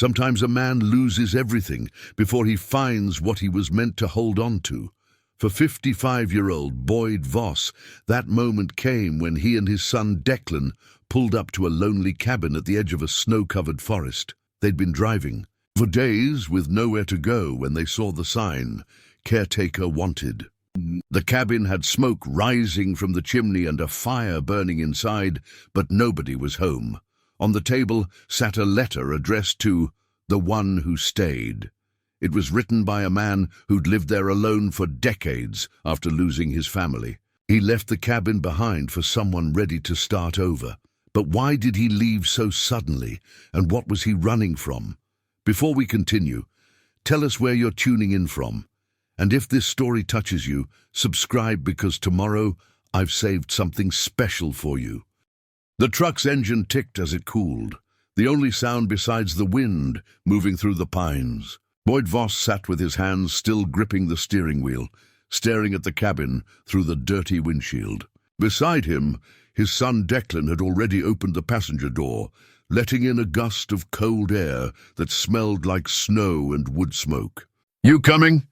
Sometimes a man loses everything before he finds what he was meant to hold on to. For 55-year-old Boyd Voss, that moment came when he and his son Declan pulled up to a lonely cabin at the edge of a snow-covered forest. They'd been driving for days with nowhere to go when they saw the sign, Caretaker Wanted. The cabin had smoke rising from the chimney and a fire burning inside, but nobody was home. On the table sat a letter addressed to the one who stayed. It was written by a man who'd lived there alone for decades after losing his family. He left the cabin behind for someone ready to start over. But why did he leave so suddenly, and what was he running from? Before we continue, tell us where you're tuning in from. And if this story touches you, subscribe, because tomorrow I've saved something special for you. The truck's engine ticked as it cooled, the only sound besides the wind moving through the pines. Boyd Voss sat with his hands still gripping the steering wheel, staring at the cabin through the dirty windshield. Beside him, his son Declan had already opened the passenger door, letting in a gust of cold air that smelled like snow and wood smoke. "You coming?"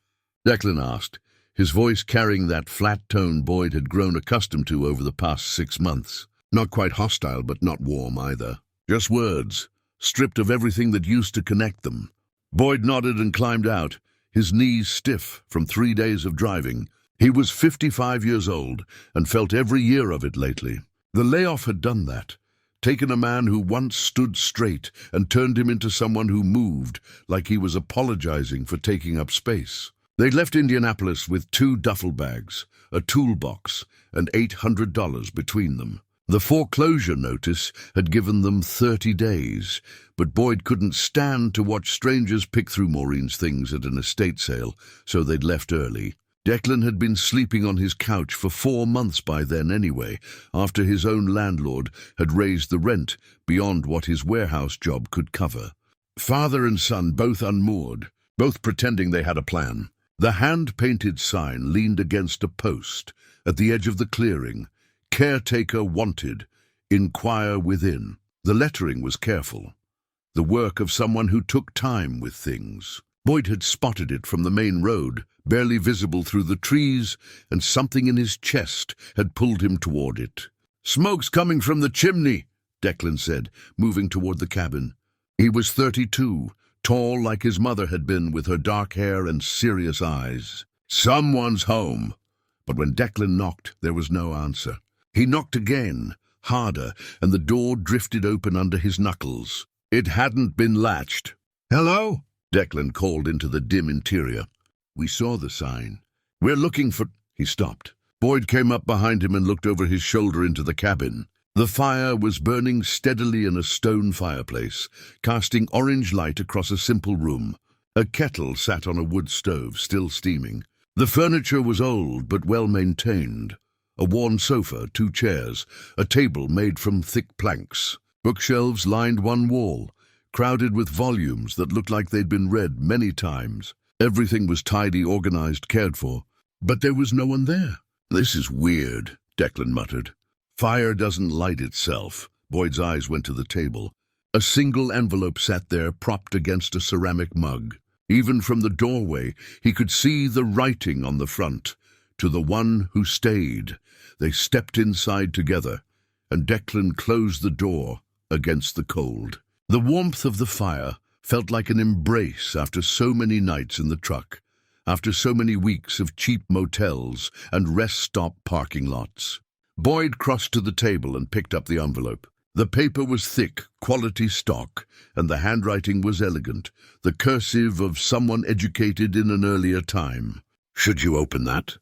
Declan asked, his voice carrying that flat tone Boyd had grown accustomed to over the past 6 months. Not quite hostile, but not warm either. Just words, stripped of everything that used to connect them. Boyd nodded and climbed out, his knees stiff from 3 days of driving. He was 55 years old and felt every year of it lately. The layoff had done that, taken a man who once stood straight and turned him into someone who moved like he was apologizing for taking up space. They'd left Indianapolis with 2 duffel bags, a toolbox, and $800 between them. The foreclosure notice had given them 30 days, but Boyd couldn't stand to watch strangers pick through Maureen's things at an estate sale, so they'd left early. Declan had been sleeping on his couch for 4 months by then anyway, after his own landlord had raised the rent beyond what his warehouse job could cover. Father and son both unmoored, both pretending they had a plan. The hand-painted sign leaned against a post at the edge of the clearing. Caretaker Wanted, inquire within. The lettering was careful, the work of someone who took time with things. Boyd had spotted it from the main road, barely visible through the trees, and something in his chest had pulled him toward it. "Smoke's coming from the chimney," Declan said, moving toward the cabin. He was 32, tall like his mother had been, with her dark hair and serious eyes. "Someone's home." But when Declan knocked, there was no answer. He knocked again, harder, and the door drifted open under his knuckles. It hadn't been latched. "Hello?" Declan called into the dim interior. "We saw the sign. We're looking for—" He stopped. Boyd came up behind him and looked over his shoulder into the cabin. The fire was burning steadily in a stone fireplace, casting orange light across a simple room. A kettle sat on a wood stove, still steaming. The furniture was old but well-maintained. A worn sofa, 2 chairs, a table made from thick planks. Bookshelves lined one wall, crowded with volumes that looked like they'd been read many times. Everything was tidy, organized, cared for. But there was no one there. "This is weird," Declan muttered. "Fire doesn't light itself." Boyd's eyes went to the table. A single envelope sat there, propped against a ceramic mug. Even from the doorway, he could see the writing on the front. "To the one who stayed." They stepped inside together, and Declan closed the door against the cold. The warmth of the fire felt like an embrace after so many nights in the truck, after so many weeks of cheap motels and rest-stop parking lots. Boyd crossed to the table and picked up the envelope. The paper was thick, quality stock, and the handwriting was elegant, the cursive of someone educated in an earlier time. "Should you open that?"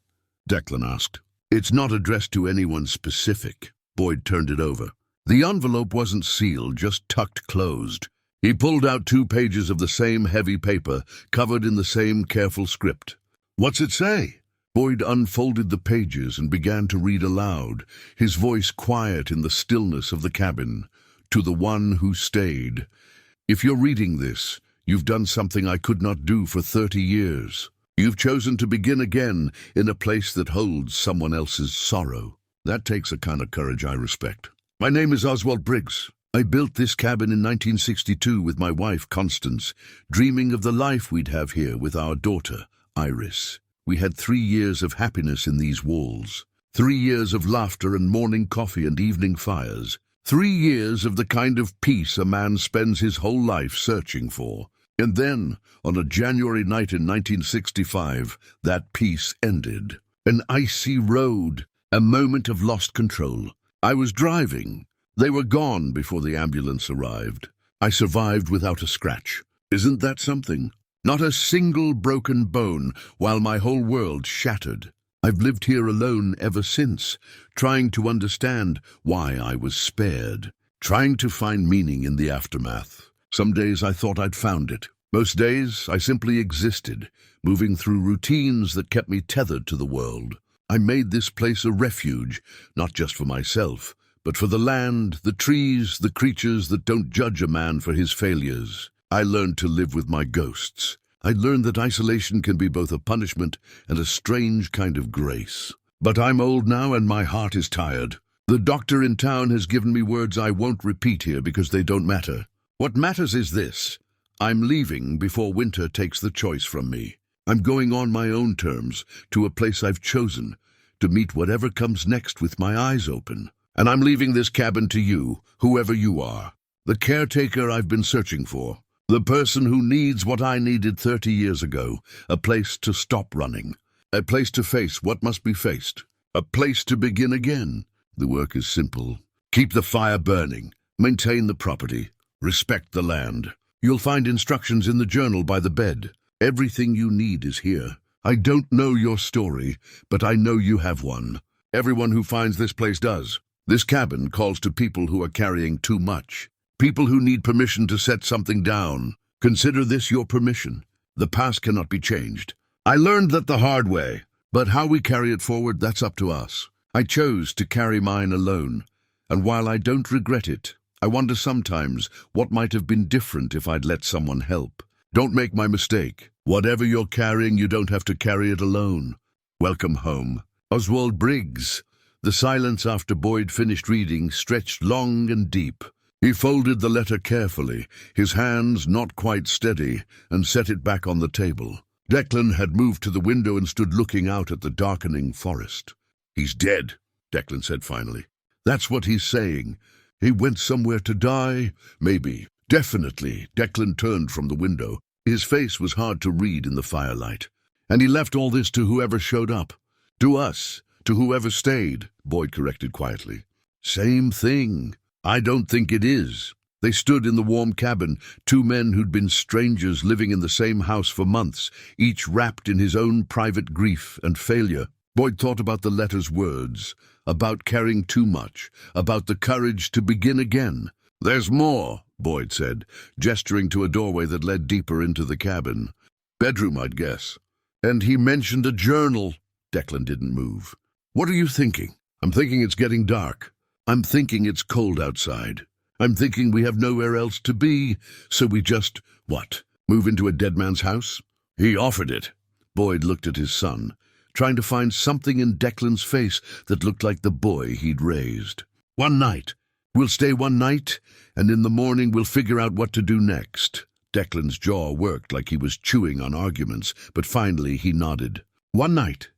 Declan asked. "It's not addressed to anyone specific." Boyd turned it over. The envelope wasn't sealed, just tucked closed. He pulled out 2 pages of the same heavy paper, covered in the same careful script. "What's it say?" Boyd unfolded the pages and began to read aloud, his voice quiet in the stillness of the cabin. "To the one who stayed. If you're reading this, you've done something I could not do for 30 years. You've chosen to begin again in a place that holds someone else's sorrow. That takes a kind of courage I respect. My name is Oswald Briggs. I built this cabin in 1962 with my wife, Constance, dreaming of the life we'd have here with our daughter, Iris. We had 3 years of happiness in these walls. 3 years of laughter and morning coffee and evening fires. 3 years of the kind of peace a man spends his whole life searching for. And then, on a January night in 1965, that peace ended. An icy road, a moment of lost control. I was driving. They were gone before the ambulance arrived. I survived without a scratch. Isn't that something? Not a single broken bone, while my whole world shattered. I've lived here alone ever since, trying to understand why I was spared, trying to find meaning in the aftermath. Some days I thought I'd found it. Most days I simply existed, moving through routines that kept me tethered to the world. I made this place a refuge, not just for myself, but for the land, the trees, the creatures that don't judge a man for his failures. I learned to live with my ghosts. I learned that isolation can be both a punishment and a strange kind of grace. But I'm old now and my heart is tired. The doctor in town has given me words I won't repeat here because they don't matter. What matters is this. I'm leaving before winter takes the choice from me. I'm going on my own terms, to a place I've chosen, to meet whatever comes next with my eyes open. And I'm leaving this cabin to you, whoever you are. The caretaker I've been searching for. The person who needs what I needed 30 years ago. A place to stop running. A place to face what must be faced. A place to begin again. The work is simple. Keep the fire burning. Maintain the property. Respect the land. You'll find instructions in the journal by the bed. Everything you need is here. I don't know your story, but I know you have one. Everyone who finds this place does. This cabin calls to people who are carrying too much. People who need permission to set something down. Consider this your permission. The past cannot be changed. I learned that the hard way, but how we carry it forward, that's up to us. I chose to carry mine alone, and while I don't regret it, I wonder sometimes what might have been different if I'd let someone help. Don't make my mistake. Whatever you're carrying, you don't have to carry it alone. Welcome home. Oswald Briggs. The silence after Boyd finished reading stretched long and deep. He folded the letter carefully, his hands not quite steady, and set it back on the table. Declan had moved to the window and stood looking out at the darkening forest. "He's dead," Declan said finally. "That's what he's saying. He went somewhere to die? Maybe. Definitely." Declan turned from the window. His face was hard to read in the firelight. "And he left all this to whoever showed up. To us. To whoever stayed," Boyd corrected quietly. "Same thing. I don't think it is." They stood in the warm cabin, 2 men who'd been strangers living in the same house for months, each wrapped in his own private grief and failure. Boyd thought about the letter's words, about caring too much, about the courage to begin again. "There's more," Boyd said, gesturing to a doorway that led deeper into the cabin. "Bedroom, I'd guess." "And he mentioned a journal." Declan didn't move. "What are you thinking?" "I'm thinking it's getting dark. I'm thinking it's cold outside. I'm thinking we have nowhere else to be, so we just, what, move into a dead man's house?" "He offered it." Boyd looked at his son, trying to find something in Declan's face that looked like the boy he'd raised. "1 night. We'll stay 1 night, and in the morning we'll figure out what to do next." Declan's jaw worked like he was chewing on arguments, but finally he nodded. 1 night.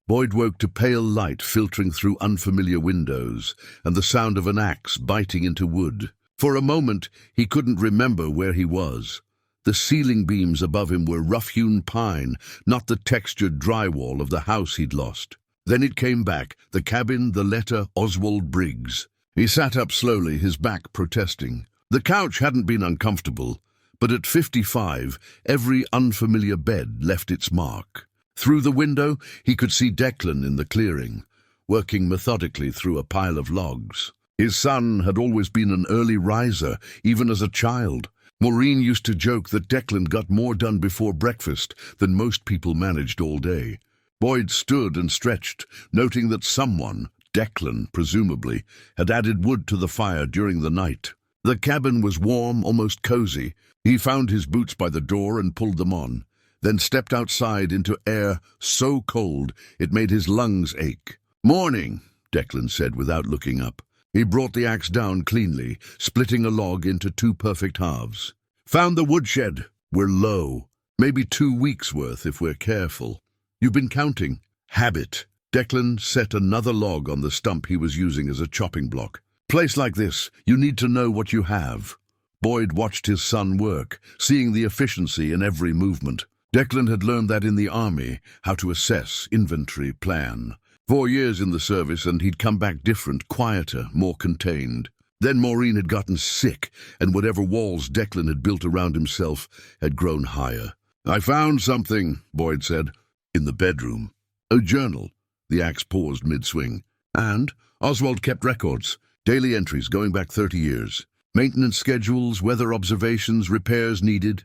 Boyd woke to pale light filtering through unfamiliar windows and the sound of an axe biting into wood. For a moment, he couldn't remember where he was. The ceiling beams above him were rough-hewn pine, not the textured drywall of the house he'd lost. Then it came back, the cabin, the letter, Oswald Briggs. He sat up slowly, his back protesting. The couch hadn't been uncomfortable, but at 55, every unfamiliar bed left its mark. Through the window, he could see Declan in the clearing, working methodically through a pile of logs. His son had always been an early riser, even as a child. Maureen used to joke that Declan got more done before breakfast than most people managed all day. Boyd stood and stretched, noting that someone, Declan presumably, had added wood to the fire during the night. The cabin was warm, almost cozy. He found his boots by the door and pulled them on, then stepped outside into air so cold it made his lungs ache. "Morning," Declan said without looking up. He brought the axe down cleanly, splitting a log into 2 perfect halves. "Found the woodshed. We're low. Maybe 2 weeks' worth if we're careful." "You've been counting." "Habit." Declan set another log on the stump he was using as a chopping block. "Place like this, you need to know what you have." Boyd watched his son work, seeing the efficiency in every movement. Declan had learned that in the army, how to assess, inventory, plan. 4 years in the service and he'd come back different, quieter, more contained. Then Maureen had gotten sick, and whatever walls Declan had built around himself had grown higher. "I found something," Boyd said. "In the bedroom." "A journal." The axe paused mid-swing. "And?" "Oswald kept records, daily entries going back 30 years. Maintenance schedules, weather observations, repairs needed."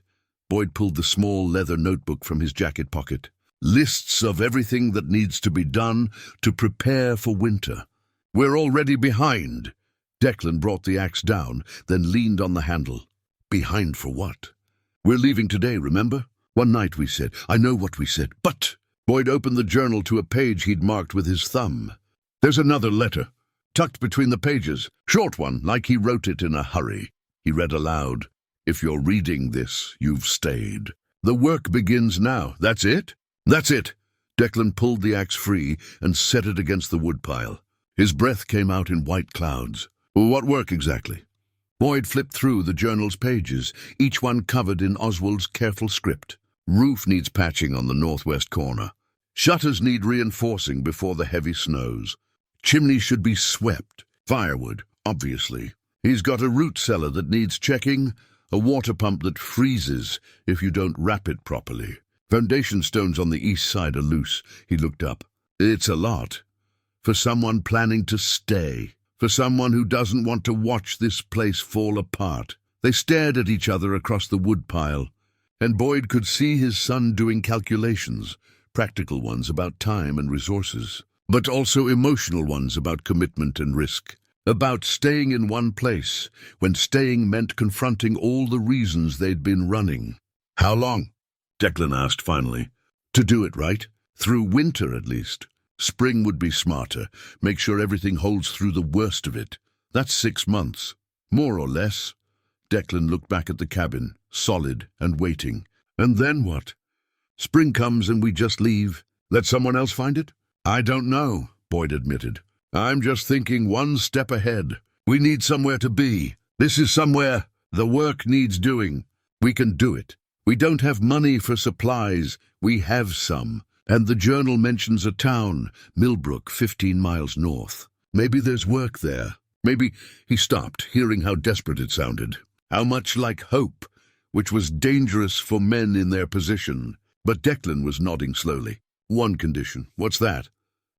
Boyd pulled the small leather notebook from his jacket pocket. "Lists of everything that needs to be done to prepare for winter. We're already behind." Declan brought the axe down, then leaned on the handle. "Behind for what?" "We're leaving today, remember? One night we said. I know what we said, but—" Boyd opened the journal to a page he'd marked with his thumb. "There's another letter, tucked between the pages. Short one, like he wrote it in a hurry." He read aloud. "If you're reading this, you've stayed. The work begins now. That's it?" "That's it." Declan pulled the axe free and set it against the woodpile. His breath came out in white clouds. "What work exactly?" Boyd flipped through the journal's pages, each one covered in Oswald's careful script. "Roof needs patching on the northwest corner. Shutters need reinforcing before the heavy snows. Chimney should be swept. Firewood, obviously. He's got a root cellar that needs checking, a water pump that freezes if you don't wrap it properly. Foundation stones on the east side are loose." He looked up. "It's a lot. For someone planning to stay. For someone who doesn't want to watch this place fall apart." They stared at each other across the woodpile, and Boyd could see his son doing calculations, practical ones about time and resources, but also emotional ones about commitment and risk, about staying in one place when staying meant confronting all the reasons they'd been running. "How long?" Declan asked finally. "To do it right. Through winter, at least. Spring would be smarter. Make sure everything holds through the worst of it. That's 6 months. More or less." Declan looked back at the cabin, solid and waiting. "And then what? Spring comes and we just leave. Let someone else find it?" "I don't know," Boyd admitted. "I'm just thinking one step ahead. We need somewhere to be. This is somewhere. The work needs doing. We can do it. We don't have money for supplies. We have some. And the journal mentions a town, Millbrook, 15 miles north. Maybe there's work there. Maybe—" He stopped, hearing how desperate it sounded. How much like hope, which was dangerous for men in their position. But Declan was nodding slowly. "One condition." "What's that?"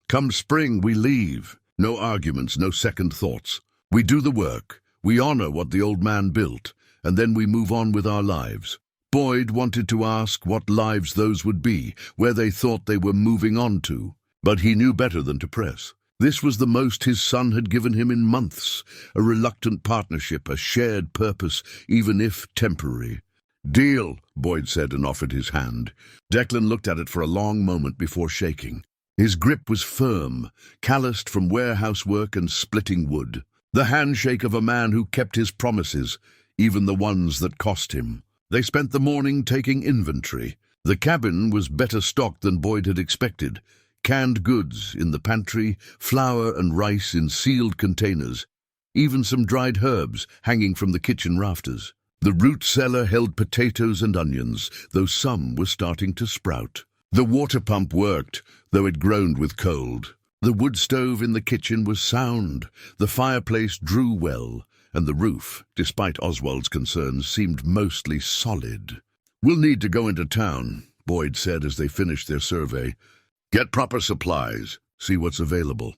"Come spring, we leave. No arguments, no second thoughts. We do the work. We honor what the old man built, and then we move on with our lives." Boyd wanted to ask what lives those would be, where they thought they were moving on to, but he knew better than to press. This was the most his son had given him in months, a reluctant partnership, a shared purpose, even if temporary. "Deal," Boyd said and offered his hand. Declan looked at it for a long moment before shaking. His grip was firm, calloused from warehouse work and splitting wood. The handshake of a man who kept his promises, even the ones that cost him. They spent the morning taking inventory. The cabin was better stocked than Boyd had expected. Canned goods in the pantry, flour and rice in sealed containers, even some dried herbs hanging from the kitchen rafters. The root cellar held potatoes and onions, though some were starting to sprout. The water pump worked, though it groaned with cold. The wood stove in the kitchen was sound. The fireplace drew well, and the roof, despite Oswald's concerns, seemed mostly solid. "We'll need to go into town," Boyd said as they finished their survey. "Get proper supplies, see what's available.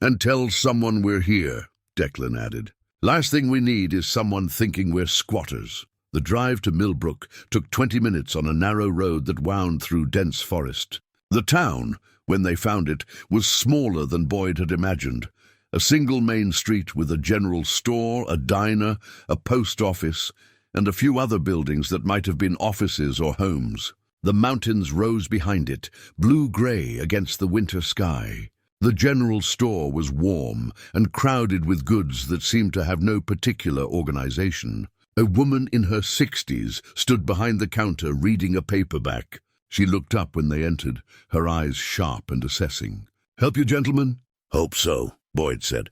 And tell someone we're here," Declan added. "Last thing we need is someone thinking we're squatters." The drive to Millbrook took 20 minutes on a narrow road that wound through dense forest. The town, when they found it, was smaller than Boyd had imagined. A single main street with a general store, a diner, a post office, and a few other buildings that might have been offices or homes. The mountains rose behind it, blue-gray against the winter sky. The general store was warm and crowded with goods that seemed to have no particular organization. A woman in her 60s stood behind the counter reading a paperback. She looked up when they entered, her eyes sharp and assessing. "Help you, gentlemen?" "Hope so," Boyd said.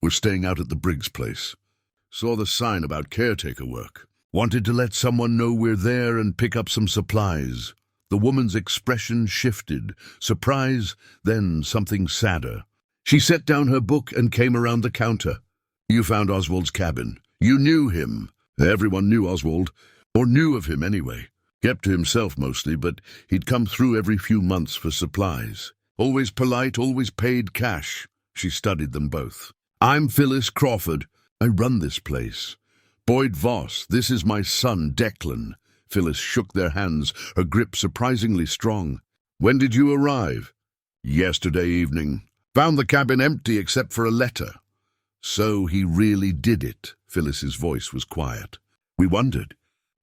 "We're staying out at the Briggs place. Saw the sign about caretaker work. Wanted to let someone know we're there and pick up some supplies." The woman's expression shifted, surprise, then something sadder. She set down her book and came around the counter. "You found Oswald's cabin. You knew him." Everyone knew Oswald, or knew of him anyway. Kept to himself mostly, but he'd come through every few months for supplies. Always polite, always paid cash. She studied them both. "I'm Phyllis Crawford. I run this place. Boyd Voss, this is my son, Declan." Phyllis shook their hands, her grip surprisingly strong. "When did you arrive?" "Yesterday evening. Found the cabin empty except for a letter." "So he really did it." Phyllis's voice was quiet. "We wondered.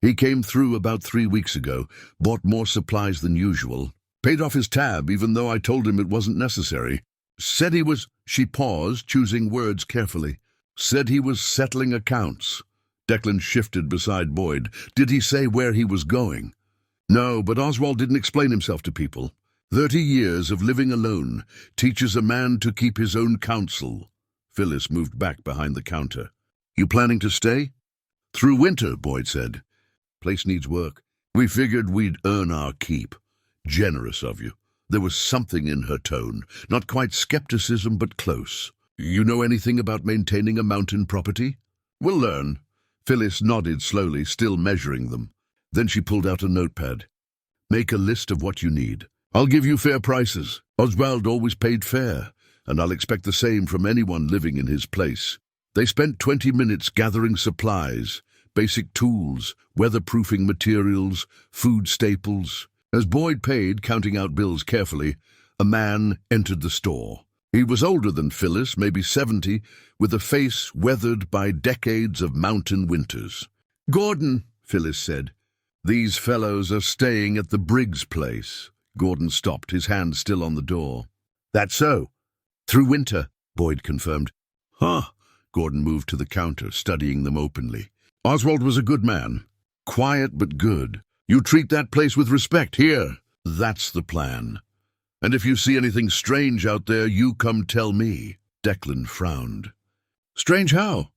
He came through about 3 weeks ago, bought more supplies than usual. Paid off his tab even though I told him it wasn't necessary. Said he was—" She paused, choosing words carefully. "Said he was settling accounts." Declan shifted beside Boyd. "Did he say where he was going?" "No, but Oswald didn't explain himself to people. 30 years of living alone teaches a man to keep his own counsel." Phyllis moved back behind the counter. "You planning to stay?" "Through winter," Boyd said. "Place needs work. We figured we'd earn our keep." "Generous of you." There was something in her tone, not quite skepticism, but close. "You know anything about maintaining a mountain property?" "We'll learn." Phyllis nodded slowly, still measuring them. Then she pulled out a notepad. "Make a list of what you need. I'll give you fair prices. Oswald always paid fair, and I'll expect the same from anyone living in his place." They spent 20 minutes gathering supplies, basic tools, weatherproofing materials, food staples. As Boyd paid, counting out bills carefully, a man entered the store. He was older than Phyllis, maybe 70, with a face weathered by decades of mountain winters. "Gordon," Phyllis said, "these fellows are staying at the Briggs place." Gordon stopped, his hand still on the door. "That's so. Through winter," Boyd confirmed. "Huh." Gordon moved to the counter, studying them openly. "Oswald was a good man. Quiet but good. You treat that place with respect here. That's the plan. And if you see anything strange out there, you come tell me." Declan frowned. "Strange how?"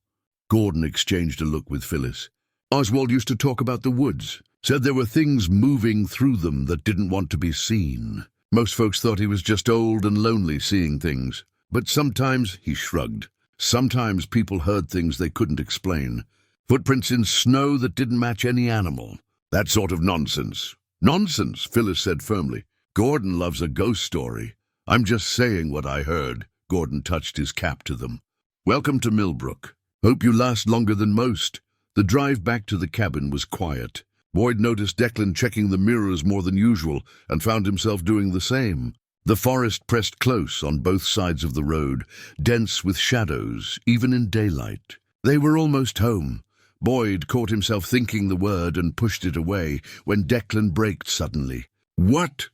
Gordon exchanged a look with Phyllis. "Oswald used to talk about the woods. Said there were things moving through them that didn't want to be seen. Most folks thought he was just old and lonely seeing things. But sometimes," he shrugged, "sometimes people heard things they couldn't explain. Footprints in snow that didn't match any animal. That sort of nonsense." "Nonsense," Phyllis said firmly. "Gordon loves a ghost story. I'm just saying what I heard." Gordon touched his cap to them. "Welcome to Millbrook. Hope you last longer than most." The drive back to the cabin was quiet. Boyd noticed Declan checking the mirrors more than usual and found himself doing the same. The forest pressed close on both sides of the road, dense with shadows, even in daylight. They were almost home. Boyd caught himself thinking the word and pushed it away when Declan braked suddenly. "What?"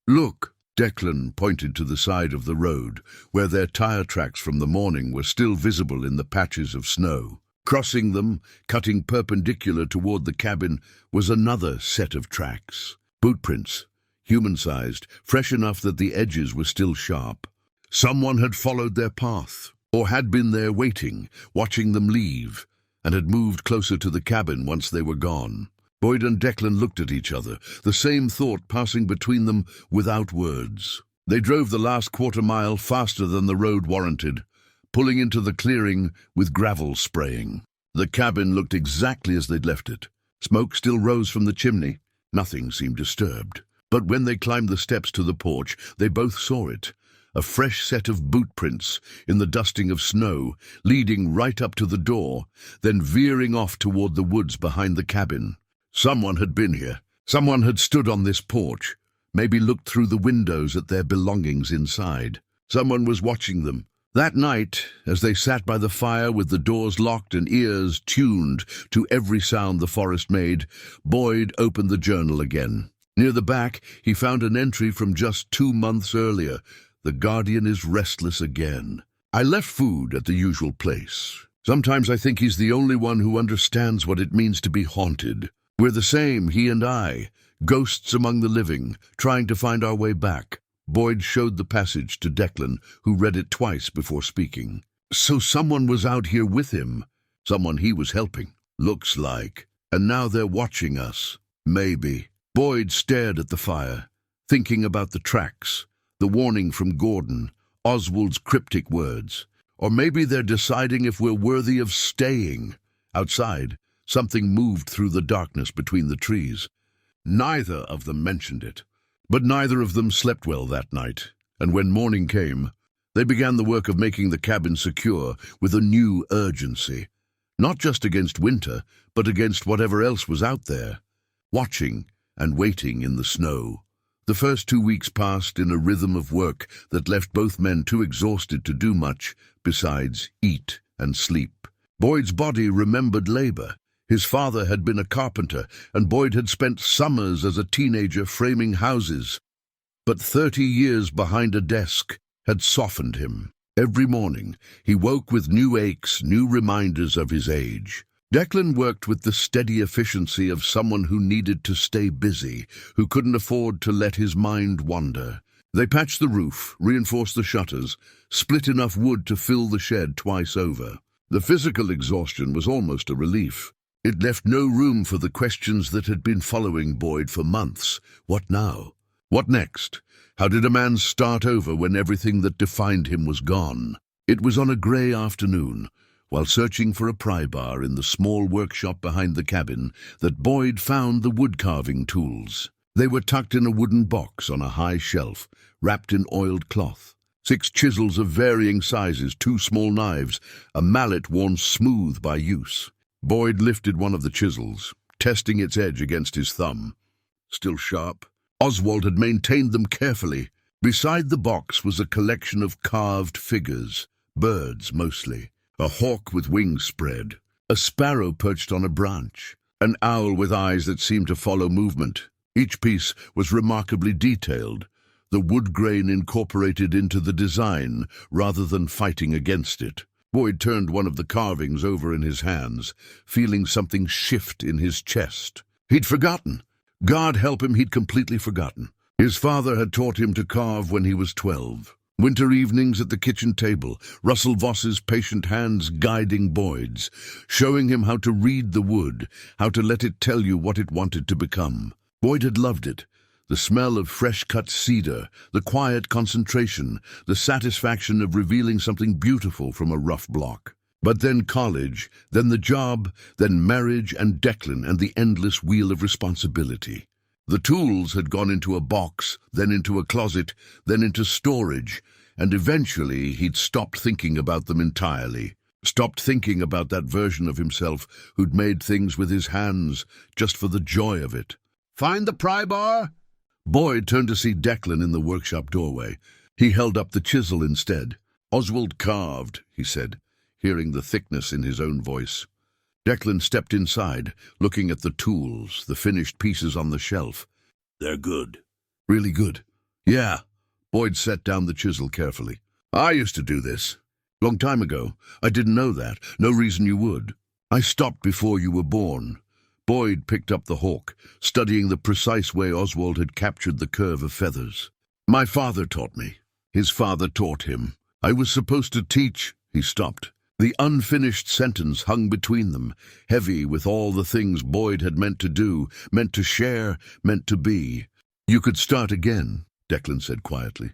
"Look." Declan pointed to the side of the road, where their tire tracks from the morning were still visible in the patches of snow. Crossing them, cutting perpendicular toward the cabin, was another set of tracks. Bootprints, human-sized, fresh enough that the edges were still sharp. Someone had followed their path, or had been there waiting, watching them leave, and had moved closer to the cabin once they were gone. Boyd and Declan looked at each other, the same thought passing between them without words. They drove the last quarter-mile faster than the road warranted, pulling into the clearing with gravel spraying. The cabin looked exactly as they'd left it. Smoke still rose from the chimney. Nothing seemed disturbed. But when they climbed the steps to the porch, they both saw it. A fresh set of boot prints in the dusting of snow, leading right up to the door, then veering off toward the woods behind the cabin. Someone had been here. Someone had stood on this porch, maybe looked through the windows at their belongings inside. Someone was watching them. That night, as they sat by the fire with the doors locked and ears tuned to every sound the forest made, Boyd opened the journal again. Near the back, he found an entry from just 2 months earlier, The guardian is restless again. I left food at the usual place. Sometimes I think he's the only one who understands what it means to be haunted. We're the same, he and I, ghosts among the living, trying to find our way back. Boyd showed the passage to Declan, who read it twice before speaking. So someone was out here with him. Someone he was helping. Looks like. And now they're watching us. Maybe. Boyd stared at the fire, thinking about the tracks, the warning from Gordon, Oswald's cryptic words. Or maybe they're deciding if we're worthy of staying. Outside, something moved through the darkness between the trees. Neither of them mentioned it. But neither of them slept well that night, and when morning came, they began the work of making the cabin secure with a new urgency. Not just against winter, but against whatever else was out there. Watching and waiting in the snow. The first 2 weeks passed in a rhythm of work that left both men too exhausted to do much besides eat and sleep. Boyd's body remembered labor. His father had been a carpenter, and Boyd had spent summers as a teenager framing houses. But 30 years behind a desk had softened him. Every morning, he woke with new aches, new reminders of his age. Declan worked with the steady efficiency of someone who needed to stay busy, who couldn't afford to let his mind wander. They patched the roof, reinforced the shutters, split enough wood to fill the shed twice over. The physical exhaustion was almost a relief. It left no room for the questions that had been following Boyd for months. What now? What next? How did a man start over when everything that defined him was gone? It was on a grey afternoon, while searching for a pry bar in the small workshop behind the cabin, that Boyd found the wood-carving tools. They were tucked in a wooden box on a high shelf, wrapped in oiled cloth. 6 chisels of varying sizes, 2 small knives, a mallet worn smooth by use. Boyd lifted one of the chisels, testing its edge against his thumb. Still sharp. Oswald had maintained them carefully. Beside the box was a collection of carved figures, birds mostly. A hawk with wings spread, a sparrow perched on a branch, an owl with eyes that seemed to follow movement. Each piece was remarkably detailed, the wood grain incorporated into the design rather than fighting against it. Boyd turned one of the carvings over in his hands, feeling something shift in his chest. He'd forgotten. God help him, he'd completely forgotten. His father had taught him to carve when he was 12. Winter evenings at the kitchen table, Russell Voss's patient hands guiding Boyd's, showing him how to read the wood, how to let it tell you what it wanted to become. Boyd had loved it. The smell of fresh-cut cedar, the quiet concentration, the satisfaction of revealing something beautiful from a rough block. But then college, then the job, then marriage and Declan and the endless wheel of responsibility. The tools had gone into a box, then into a closet, then into storage, and eventually he'd stopped thinking about them entirely. Stopped thinking about that version of himself who'd made things with his hands just for the joy of it. "Find the pry bar?" Boyd turned to see Declan in the workshop doorway. He held up the chisel instead. "Oswald carved," he said, hearing the thickness in his own voice. Declan stepped inside, looking at the tools, the finished pieces on the shelf. "They're good." "Really good?" "Yeah." Boyd set down the chisel carefully. "I used to do this. Long time ago. I didn't know that. No reason you would. I stopped before you were born." Boyd picked up the hawk, studying the precise way Oswald had captured the curve of feathers. "My father taught me. His father taught him. I was supposed to teach." He stopped. The unfinished sentence hung between them, heavy with all the things Boyd had meant to do, meant to share, meant to be. "You could start again," Declan said quietly.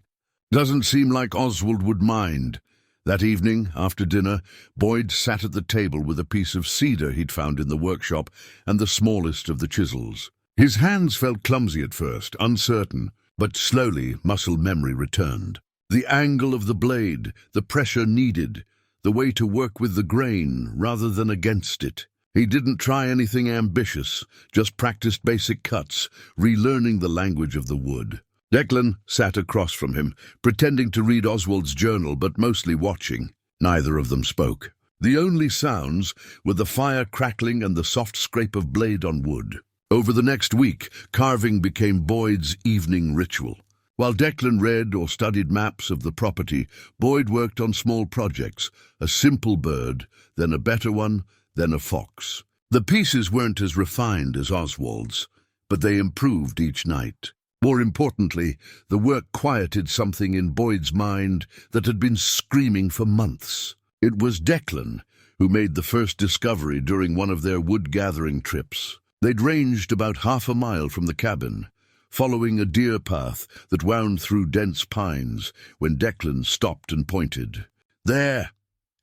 "Doesn't seem like Oswald would mind." That evening, after dinner, Boyd sat at the table with a piece of cedar he'd found in the workshop and the smallest of the chisels. His hands felt clumsy at first, uncertain, but slowly muscle memory returned. The angle of the blade, the pressure needed, the way to work with the grain rather than against it. He didn't try anything ambitious, just practiced basic cuts, relearning the language of the wood. Declan sat across from him, pretending to read Oswald's journal but mostly watching. Neither of them spoke. The only sounds were the fire crackling and the soft scrape of blade on wood. Over the next week, carving became Boyd's evening ritual. While Declan read or studied maps of the property, Boyd worked on small projects, a simple bird, then a better one, then a fox. The pieces weren't as refined as Oswald's, but they improved each night. More importantly, the work quieted something in Boyd's mind that had been screaming for months. It was Declan who made the first discovery during one of their wood-gathering trips. They'd ranged about half a mile from the cabin, following a deer path that wound through dense pines, when Declan stopped and pointed. There,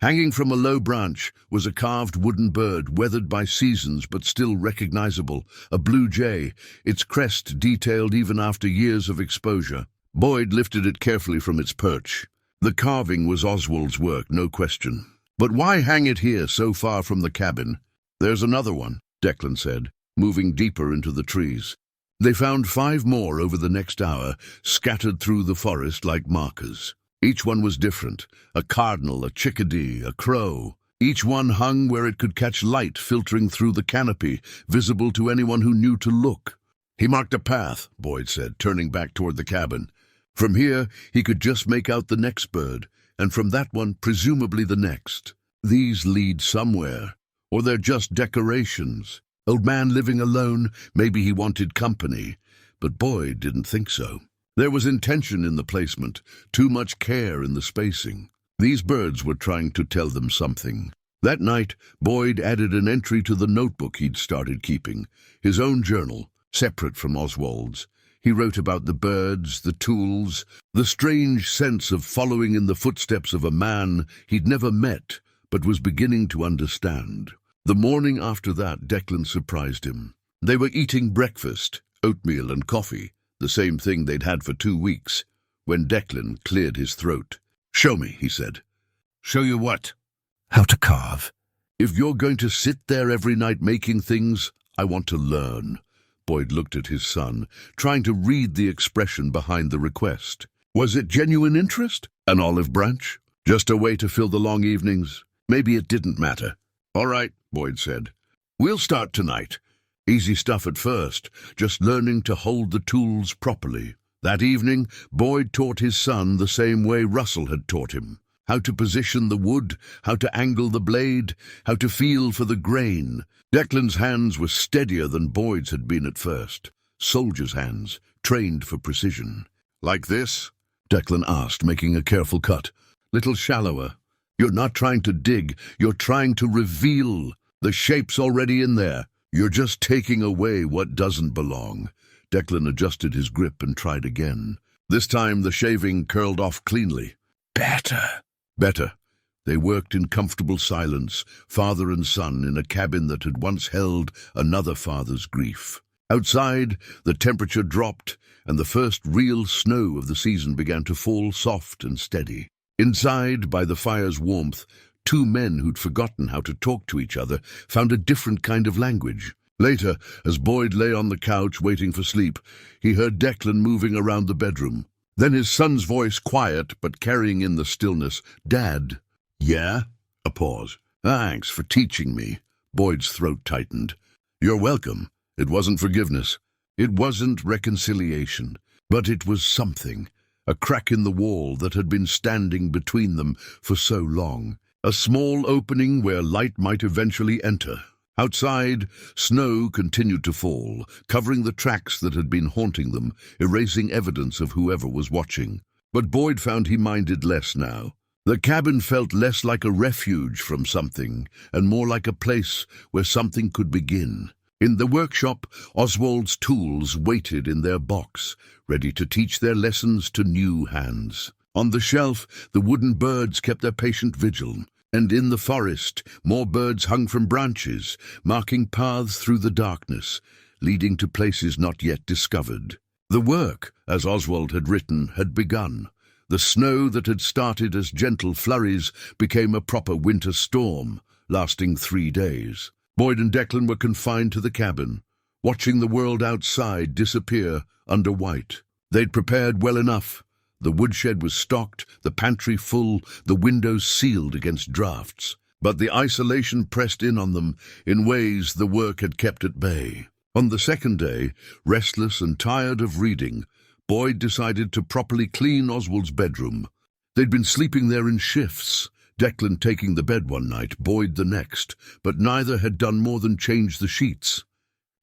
hanging from a low branch, was a carved wooden bird, weathered by seasons but still recognizable, a blue jay, its crest detailed even after years of exposure. Boyd lifted it carefully from its perch. The carving was Oswald's work, no question. But why hang it here, so far from the cabin? There's another one, Declan said, moving deeper into the trees. They found 5 more over the next hour, scattered through the forest like markers. Each one was different, a cardinal, a chickadee, a crow. Each one hung where it could catch light filtering through the canopy, visible to anyone who knew to look. He marked a path, Boyd said, turning back toward the cabin. From here, he could just make out the next bird, and from that one, presumably the next. These lead somewhere, or they're just decorations. Old man living alone, maybe he wanted company, but Boyd didn't think so. There was intention in the placement, too much care in the spacing. These birds were trying to tell them something. That night, Boyd added an entry to the notebook he'd started keeping, his own journal, separate from Oswald's. He wrote about the birds, the tools, the strange sense of following in the footsteps of a man he'd never met, but was beginning to understand. The morning after that, Declan surprised him. They were eating breakfast, oatmeal and coffee, the same thing they'd had for 2 weeks, when Declan cleared his throat. "Show me," he said. "Show you what?" "How to carve." "If you're going to sit there every night making things, I want to learn." Boyd looked at his son, trying to read the expression behind the request. Was it genuine interest? An olive branch? Just a way to fill the long evenings? Maybe it didn't matter. "All right," Boyd said. "We'll start tonight. Easy stuff at first, just learning to hold the tools properly." That evening, Boyd taught his son the same way Russell had taught him. How to position the wood, how to angle the blade, how to feel for the grain. Declan's hands were steadier than Boyd's had been at first. Soldiers' hands, trained for precision. "Like this?" Declan asked, making a careful cut. "Little shallower. You're not trying to dig, you're trying to reveal. The shape's already in there. You're just taking away what doesn't belong." Declan adjusted his grip and tried again. This time the shaving curled off cleanly. Better. Better. They worked in comfortable silence, father and son, in a cabin that had once held another father's grief. Outside, the temperature dropped, and the first real snow of the season began to fall soft and steady. Inside, by the fire's warmth, 2 men who'd forgotten how to talk to each other found a different kind of language. Later, as Boyd lay on the couch waiting for sleep, he heard Declan moving around the bedroom. Then his son's voice, quiet but carrying in the stillness. "Dad." "Yeah?" A pause. "Thanks for teaching me." Boyd's throat tightened. "You're welcome." It wasn't forgiveness. It wasn't reconciliation. But it was something. A crack in the wall that had been standing between them for so long. A small opening where light might eventually enter. Outside, snow continued to fall, covering the tracks that had been haunting them, erasing evidence of whoever was watching. But Boyd found he minded less now. The cabin felt less like a refuge from something, and more like a place where something could begin. In the workshop, Oswald's tools waited in their box, ready to teach their lessons to new hands. On the shelf, the wooden birds kept their patient vigil. And in the forest, more birds hung from branches, marking paths through the darkness, leading to places not yet discovered. The work, as Oswald had written, had begun. The snow that had started as gentle flurries became a proper winter storm, lasting 3 days. Boyd and Declan were confined to the cabin, watching the world outside disappear under white. They'd prepared well enough. The woodshed was stocked, the pantry full, the windows sealed against drafts. But the isolation pressed in on them in ways the work had kept at bay. On the second day, restless and tired of reading, Boyd decided to properly clean Oswald's bedroom. They'd been sleeping there in shifts, Declan taking the bed one night, Boyd the next, but neither had done more than change the sheets.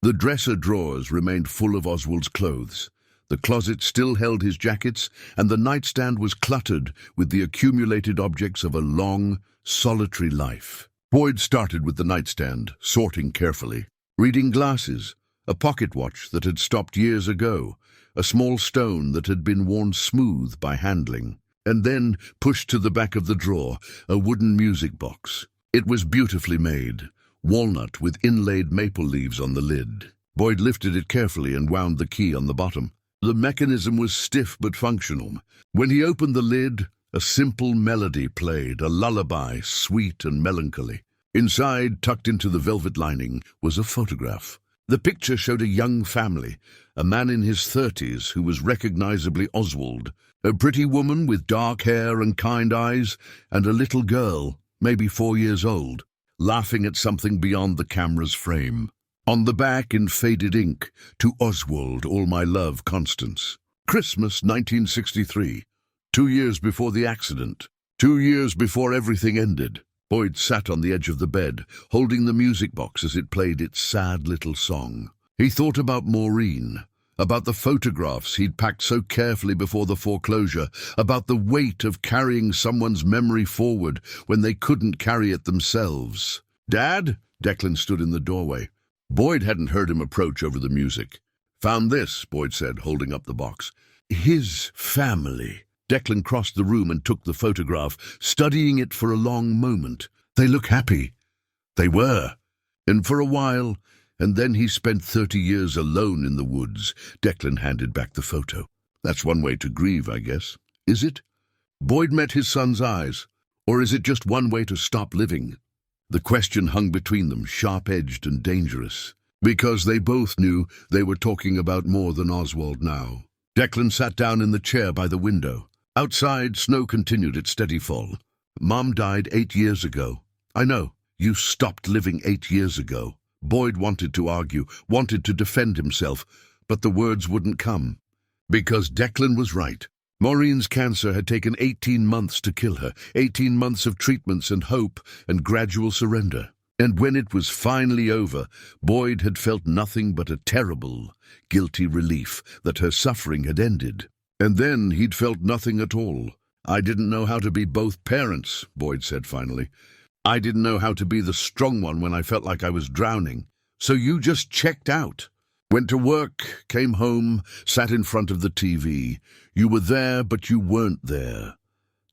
The dresser drawers remained full of Oswald's clothes. The closet still held his jackets, and the nightstand was cluttered with the accumulated objects of a long, solitary life. Boyd started with the nightstand, sorting carefully. Reading glasses, a pocket watch that had stopped years ago, a small stone that had been worn smooth by handling, and then pushed to the back of the drawer, a wooden music box. It was beautifully made, walnut with inlaid maple leaves on the lid. Boyd lifted it carefully and wound the key on the bottom. The mechanism was stiff but functional. When he opened the lid, a simple melody played, a lullaby, sweet and melancholy. Inside, tucked into the velvet lining, was a photograph. The picture showed a young family, a man in his 30s who was recognizably Oswald, a pretty woman with dark hair and kind eyes, and a little girl, maybe 4 years old, laughing at something beyond the camera's frame. On the back, in faded ink, "To Oswald, all my love, Constance. Christmas 1963. 2 years before the accident. 2 years before everything ended." Boyd sat on the edge of the bed, holding the music box as it played its sad little song. He thought about Maureen, about the photographs he'd packed so carefully before the foreclosure, about the weight of carrying someone's memory forward when they couldn't carry it themselves. "Dad?" Declan stood in the doorway. Boyd hadn't heard him approach over the music. "Found this," Boyd said, holding up the box. "His family." Declan crossed the room and took the photograph, studying it for a long moment. "They look happy." They were. And for a while, and then he spent 30 years alone in the woods. Declan handed back the photo. "That's one way to grieve, I guess." "Is it?" Boyd met his son's eyes. "Or is it just one way to stop living?" The question hung between them, sharp-edged and dangerous, because they both knew they were talking about more than Oswald now. Declan sat down in the chair by the window. Outside, snow continued its steady fall. "Mom died 8 years ago." "I know. You stopped living 8 years ago." Boyd wanted to argue, wanted to defend himself, but the words wouldn't come. Because Declan was right. Maureen's cancer had taken 18 months to kill her, 18 months of treatments and hope and gradual surrender. And when it was finally over, Boyd had felt nothing but a terrible, guilty relief that her suffering had ended. And then he'd felt nothing at all. "I didn't know how to be both parents," Boyd said finally. "I didn't know how to be the strong one when I felt like I was drowning. So you just checked out. Went to work, came home, sat in front of the TV. You were there, but you weren't there."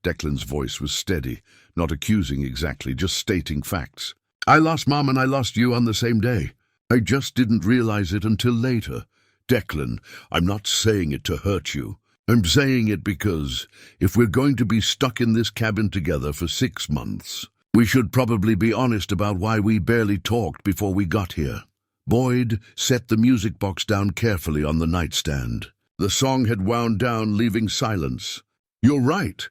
Declan's voice was steady, not accusing exactly, just stating facts. "I lost Mom and I lost you on the same day. I just didn't realize it until later. Declan, I'm not saying it to hurt you. I'm saying it because if we're going to be stuck in this cabin together for 6 months, we should probably be honest about why we barely talked before we got here." Boyd set the music box down carefully on the nightstand. The song had wound down, leaving silence. "You're right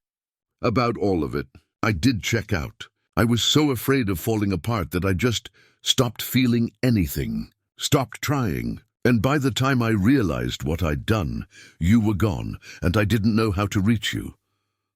about all of it. I did check out. I was so afraid of falling apart that I just stopped feeling anything, stopped trying. And by the time I realized what I'd done, you were gone, and I didn't know how to reach you.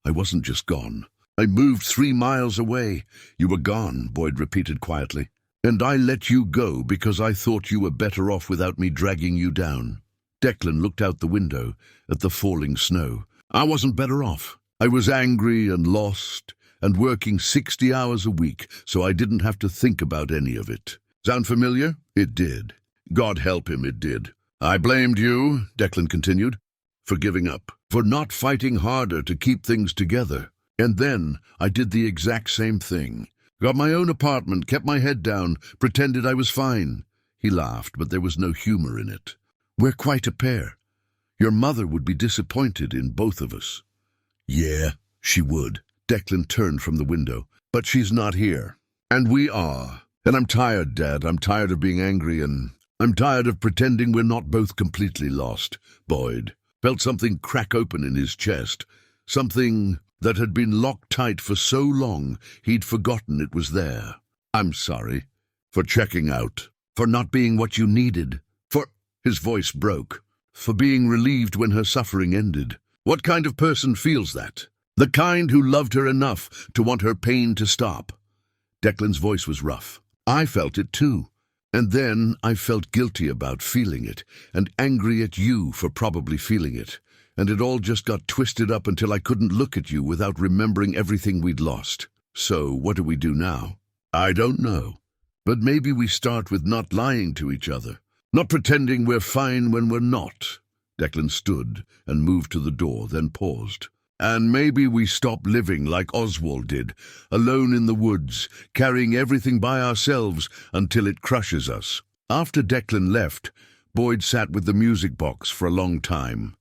I wasn't just gone. I moved 3 miles away." "You were gone," Boyd repeated quietly. "And I let you go because I thought you were better off without me dragging you down." Declan looked out the window at the falling snow. "I wasn't better off. I was angry and lost and working 60 hours a week, so I didn't have to think about any of it." Sound familiar? It did. God help him, it did. "I blamed you," Declan continued, "for giving up, for not fighting harder to keep things together. And then I did the exact same thing. Got my own apartment, kept my head down, pretended I was fine." He laughed, but there was no humor in it. "We're quite a pair. Your mother would be disappointed in both of us." "Yeah, she would." Declan turned from the window. "But she's not here. And we are. And I'm tired, Dad. I'm tired of being angry, and I'm tired of pretending we're not both completely lost." Boyd felt something crack open in his chest, something that had been locked tight for so long he'd forgotten it was there. "I'm sorry for checking out, for not being what you needed, for—" His voice broke. for being relieved when her suffering ended. What kind of person feels that? The kind who loved her enough to want her pain to stop. Declan's voice was rough. I felt it too. And then I felt guilty about feeling it, and angry at you for probably feeling it. And it all just got twisted up until I couldn't look at you without remembering everything we'd lost. So what do we do now? I don't know. But maybe we start with not lying to each other. Not pretending we're fine when we're not. Declan stood and moved to the door, then paused. And maybe we stop living like Oswald did, alone in the woods, carrying everything by ourselves until it crushes us. After Declan left, Boyd sat with the music box for a long time.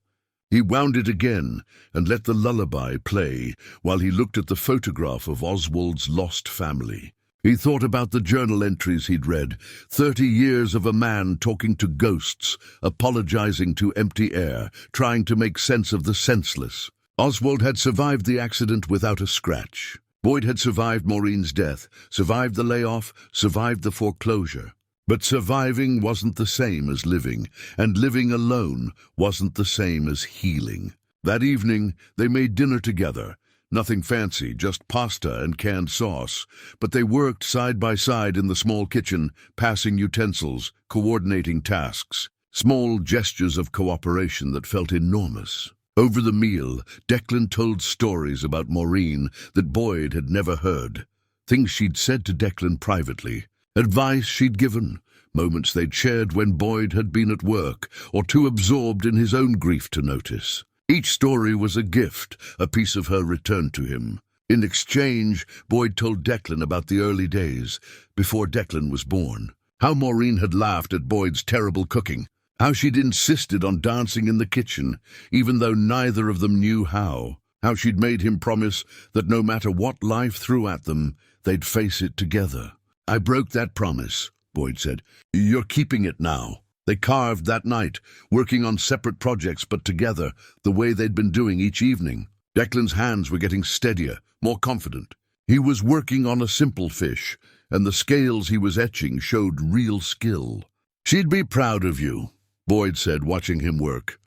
He wound it again and let the lullaby play while he looked at the photograph of Oswald's lost family. He thought about the journal entries he'd read, 30 years of a man talking to ghosts, apologizing to empty air, trying to make sense of the senseless. Oswald had survived the accident without a scratch. Boyd had survived Maureen's death, survived the layoff, survived the foreclosure. But surviving wasn't the same as living, and living alone wasn't the same as healing. That evening, they made dinner together. Nothing fancy, just pasta and canned sauce. But they worked side by side in the small kitchen, passing utensils, coordinating tasks. Small gestures of cooperation that felt enormous. Over the meal, Declan told stories about Maureen that Boyd had never heard. Things she'd said to Declan privately. Advice she'd given. Moments they'd shared when Boyd had been at work or too absorbed in his own grief to notice. Each story was a gift, a piece of her returned to him. In exchange, Boyd told Declan about the early days, before Declan was born. How Maureen had laughed at Boyd's terrible cooking. How she'd insisted on dancing in the kitchen, even though neither of them knew how. How she'd made him promise that no matter what life threw at them, they'd face it together. I broke that promise, Boyd said. You're keeping it now. They carved that night, working on separate projects but together, the way they'd been doing each evening. Declan's hands were getting steadier, more confident. He was working on a simple fish, and the scales he was etching showed real skill. She'd be proud of you, Boyd said, watching him work.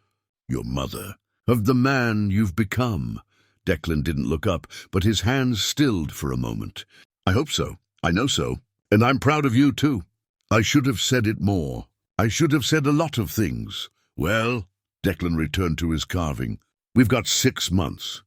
Your mother. Of the man you've become. Declan didn't look up, but his hands stilled for a moment. I hope so. I know so. And I'm proud of you, too. I should have said it more. I should have said a lot of things. Well, Declan returned to his carving. We've got 6 months.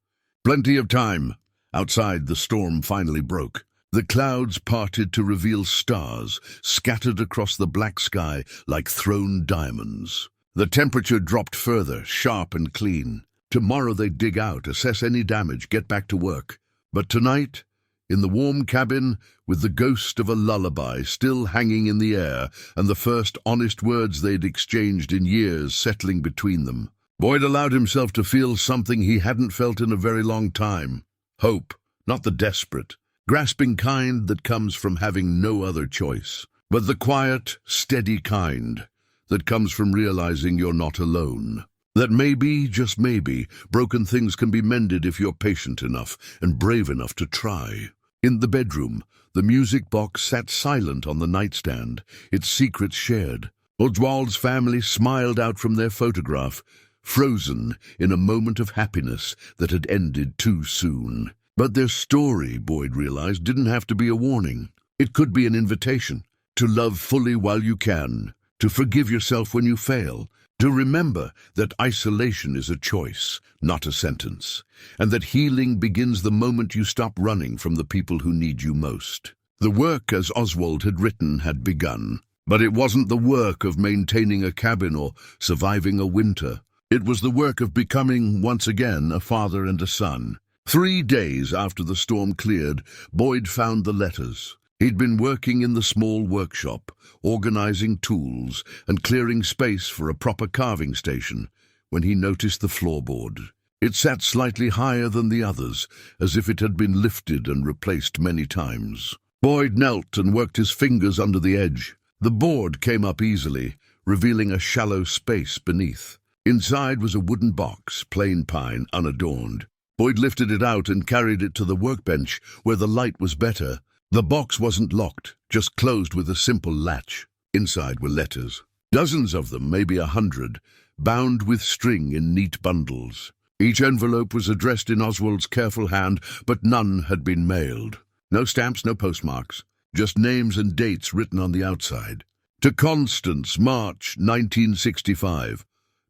Plenty of time. Outside, the storm finally broke. The clouds parted to reveal stars, scattered across the black sky like thrown diamonds. The temperature dropped further, sharp and clean. Tomorrow they'd dig out, assess any damage, get back to work. But tonight, in the warm cabin, with the ghost of a lullaby still hanging in the air and the first honest words they'd exchanged in years settling between them, Boyd allowed himself to feel something he hadn't felt in a very long time. Hope, not the desperate, grasping kind that comes from having no other choice, but the quiet, steady kind that comes from realizing you're not alone. That maybe, just maybe, broken things can be mended if you're patient enough and brave enough to try. In the bedroom, the music box sat silent on the nightstand, its secrets shared. Oswald's family smiled out from their photograph, frozen in a moment of happiness that had ended too soon. But their story, Boyd realized, didn't have to be a warning. It could be an invitation to love fully while you can, to forgive yourself when you fail, to remember that isolation is a choice, not a sentence, and that healing begins the moment you stop running from the people who need you most. The work, as Oswald had written, had begun, but it wasn't the work of maintaining a cabin or surviving a winter. It was the work of becoming, once again, a father and a son. 3 days after the storm cleared, Boyd found the letters. He'd been working in the small workshop, organizing tools and clearing space for a proper carving station, when he noticed the floorboard. It sat slightly higher than the others, as if it had been lifted and replaced many times. Boyd knelt and worked his fingers under the edge. The board came up easily, revealing a shallow space beneath. Inside was a wooden box, plain pine, unadorned. Boyd lifted it out and carried it to the workbench, where the light was better. The box wasn't locked, just closed with a simple latch. Inside were letters. Dozens of them, maybe 100, bound with string in neat bundles. Each envelope was addressed in Oswald's careful hand, but none had been mailed. No stamps, no postmarks, just names and dates written on the outside. To Constance, March 1965.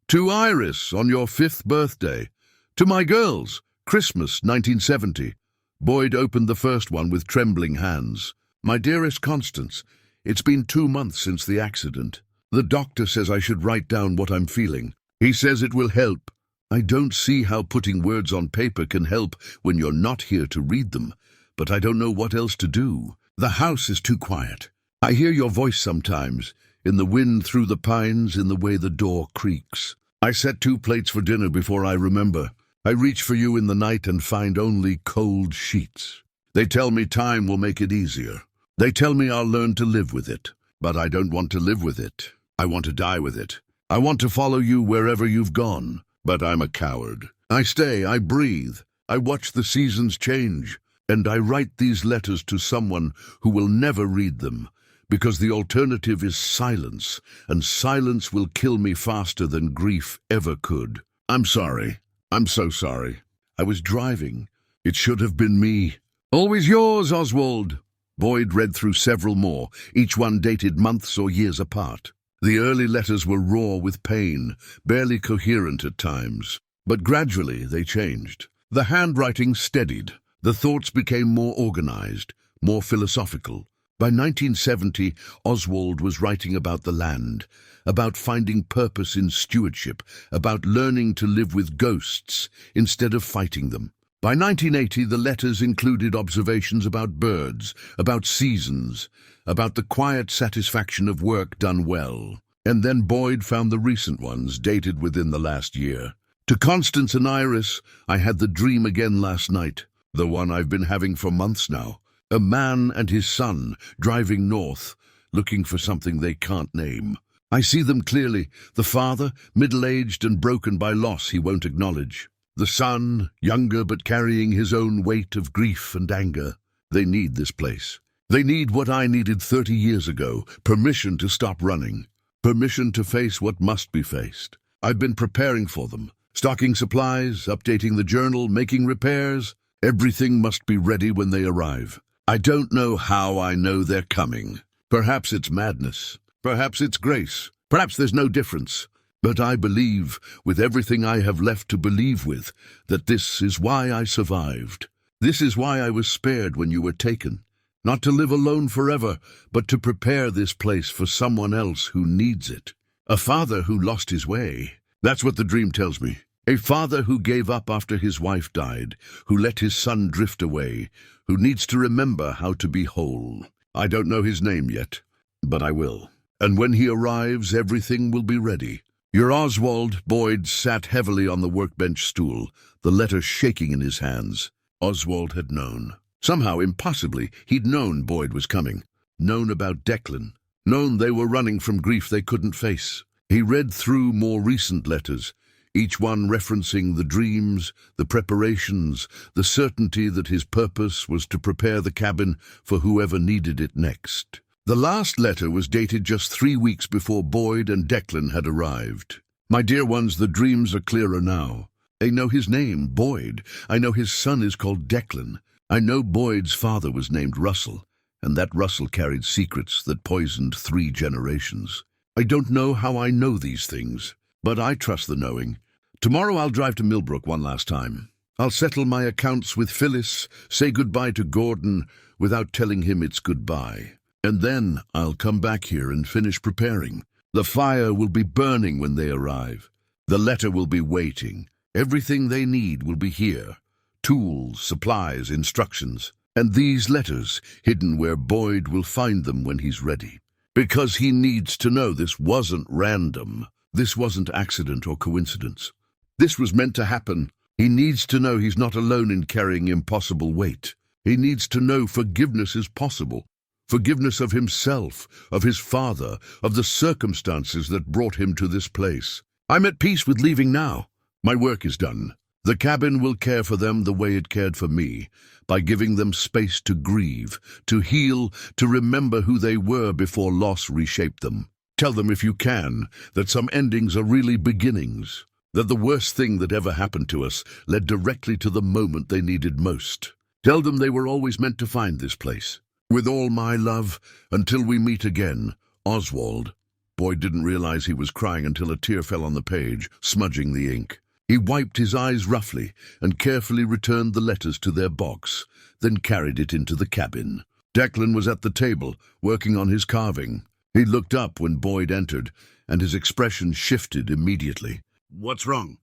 To Iris, on your 5th birthday. To my girls, Christmas 1970. Boyd opened the first one with trembling hands. My dearest Constance, it's been 2 months since the accident. The doctor says I should write down what I'm feeling. He says it will help. I don't see how putting words on paper can help when you're not here to read them, but I don't know what else to do. The house is too quiet. I hear your voice sometimes, in the wind through the pines, in the way the door creaks. I set 2 plates for dinner before I remember. I reach for you in the night and find only cold sheets. They tell me time will make it easier. They tell me I'll learn to live with it, but I don't want to live with it. I want to die with it. I want to follow you wherever you've gone, but I'm a coward. I stay, I breathe, I watch the seasons change, and I write these letters to someone who will never read them, because the alternative is silence, and silence will kill me faster than grief ever could. I'm sorry. I'm so sorry. I was driving. It should have been me. Always yours, Oswald. Boyd read through several more, each one dated months or years apart. The early letters were raw with pain, barely coherent at times. But gradually they changed. The handwriting steadied. The thoughts became more organized, more philosophical. By 1970, Oswald was writing about the land, about finding purpose in stewardship, about learning to live with ghosts instead of fighting them. By 1980, the letters included observations about birds, about seasons, about the quiet satisfaction of work done well. And then Boyd found the recent ones, dated within the last year. To Constance and Iris, I had the dream again last night, the one I've been having for months now. A man and his son driving north, looking for something they can't name. I see them clearly, the father, middle-aged and broken by loss he won't acknowledge. The son, younger but carrying his own weight of grief and anger. They need this place. They need what I needed 30 years ago, permission to stop running, permission to face what must be faced. I've been preparing for them, stocking supplies, updating the journal, making repairs. Everything must be ready when they arrive. I don't know how I know they're coming. Perhaps it's madness. Perhaps it's grace. Perhaps there's no difference. But I believe, with everything I have left to believe with, that this is why I survived. This is why I was spared when you were taken. Not to live alone forever, but to prepare this place for someone else who needs it. A father who lost his way. That's what the dream tells me. A father who gave up after his wife died, who let his son drift away, who needs to remember how to be whole. I don't know his name yet, but I will. And when he arrives, everything will be ready. Your Oswald. Boyd sat heavily on the workbench stool, the letter shaking in his hands. Oswald had known. Somehow, impossibly, he'd known Boyd was coming. Known about Declan. Known they were running from grief they couldn't face. He read through more recent letters, each one referencing the dreams, the preparations, the certainty that his purpose was to prepare the cabin for whoever needed it next. The last letter was dated just 3 weeks before Boyd and Declan had arrived. My dear ones, the dreams are clearer now. I know his name, Boyd. I know his son is called Declan. I know Boyd's father was named Russell, and that Russell carried secrets that poisoned 3 generations. I don't know how I know these things, but I trust the knowing. Tomorrow I'll drive to Millbrook one last time. I'll settle my accounts with Phyllis, say goodbye to Gordon without telling him it's goodbye. And then I'll come back here and finish preparing. The fire will be burning when they arrive. The letter will be waiting. Everything they need will be here. Tools, supplies, instructions. And these letters, hidden where Boyd will find them when he's ready. Because he needs to know this wasn't random. This wasn't accident or coincidence. This was meant to happen. He needs to know he's not alone in carrying impossible weight. He needs to know forgiveness is possible. Forgiveness of himself, of his father, of the circumstances that brought him to this place. I'm at peace with leaving now. My work is done. The cabin will care for them the way it cared for me, by giving them space to grieve, to heal, to remember who they were before loss reshaped them. Tell them, if you can, that some endings are really beginnings, that the worst thing that ever happened to us led directly to the moment they needed most. Tell them they were always meant to find this place. With all my love, until we meet again, Oswald. Boyd didn't realize he was crying until a tear fell on the page, smudging the ink. He wiped his eyes roughly and carefully returned the letters to their box, then carried it into the cabin. Declan was at the table, working on his carving. He looked up when Boyd entered, and his expression shifted immediately. "What's wrong?"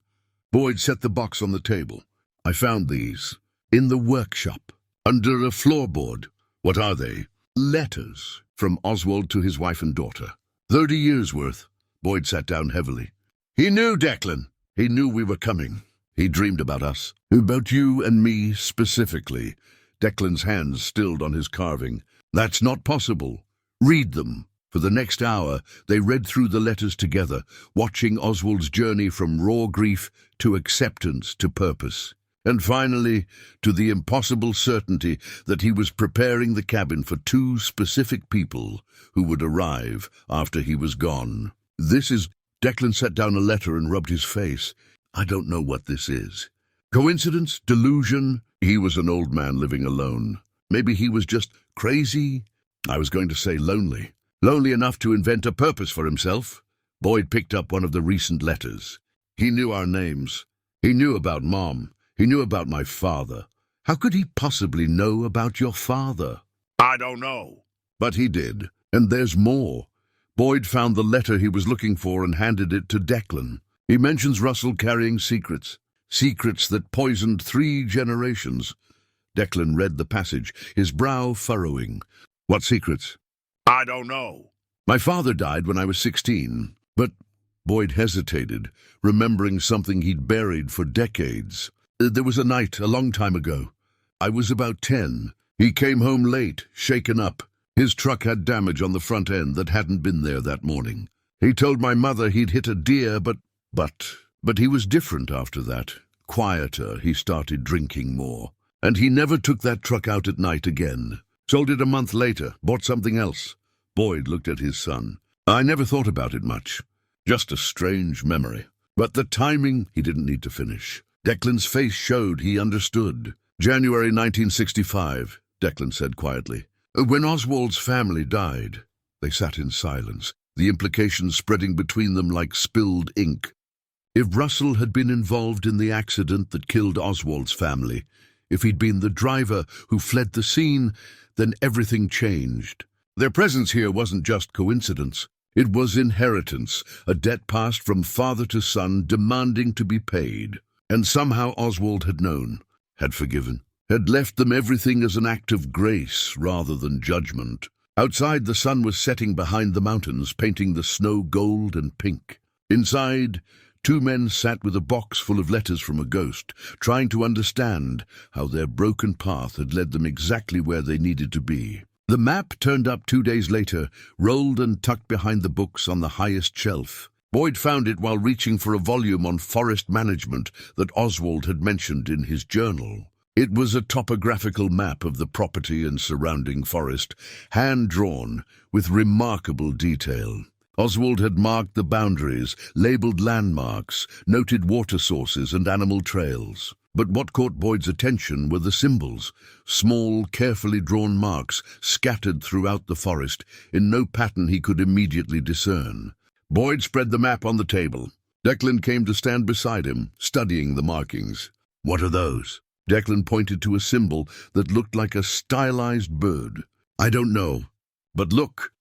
Boyd set the box on the table. "I found these in the workshop, under a floorboard." "What are they?" "Letters from Oswald to his wife and daughter. 30 years' worth." Boyd sat down heavily. "He knew, Declan. He knew we were coming. He dreamed about us. About you and me specifically." Declan's hands stilled on his carving. "That's not possible. Read them." For the next hour, they read through the letters together, watching Oswald's journey from raw grief to acceptance to purpose. And finally, to the impossible certainty that he was preparing the cabin for 2 specific people who would arrive after he was gone. "This is..." Declan set down a letter and rubbed his face. "I don't know what this is. Coincidence? Delusion?" He was an old man living alone. Maybe he was just crazy? I was going to say lonely. Lonely enough to invent a purpose for himself. Boyd picked up one of the recent letters. He knew our names. He knew about Mom. He knew about my father. How could he possibly know about your father? "I don't know." But he did. And there's more. Boyd found the letter he was looking for and handed it to Declan. He mentions Russell carrying secrets. Secrets that poisoned 3 generations. Declan read the passage, his brow furrowing. "What secrets?" "I don't know." "My father died when I was 16, but..." Boyd hesitated, remembering something he'd buried for decades. "There was a night, a long time ago. I was about 10. He came home late, shaken up. His truck had damage on the front end that hadn't been there that morning. He told my mother he'd hit a deer, but he was different after that. Quieter, he started drinking more. And he never took that truck out at night again. Sold it a month later, bought something else." Boyd looked at his son. "I never thought about it much. Just a strange memory. But the timing..." He didn't need to finish. Declan's face showed he understood. "January 1965, Declan said quietly. "When Oswald's family died." They sat in silence, the implications spreading between them like spilled ink. If Russell had been involved in the accident that killed Oswald's family, if he'd been the driver who fled the scene, then everything changed. Their presence here wasn't just coincidence. It was inheritance, a debt passed from father to son, demanding to be paid. And somehow Oswald had known, had forgiven, had left them everything as an act of grace rather than judgment. Outside, the sun was setting behind the mountains, painting the snow gold and pink. Inside, 2 men sat with a box full of letters from a ghost, trying to understand how their broken path had led them exactly where they needed to be. The map turned up 2 days later, rolled and tucked behind the books on the highest shelf. Boyd found it while reaching for a volume on forest management that Oswald had mentioned in his journal. It was a topographical map of the property and surrounding forest, hand-drawn with remarkable detail. Oswald had marked the boundaries, labelled landmarks, noted water sources and animal trails. But what caught Boyd's attention were the symbols, small, carefully drawn marks scattered throughout the forest in no pattern he could immediately discern. Boyd spread the map on the table. Declan came to stand beside him, studying the markings. "What are those?" Declan pointed to a symbol that looked like a stylized bird. "I don't know, but look."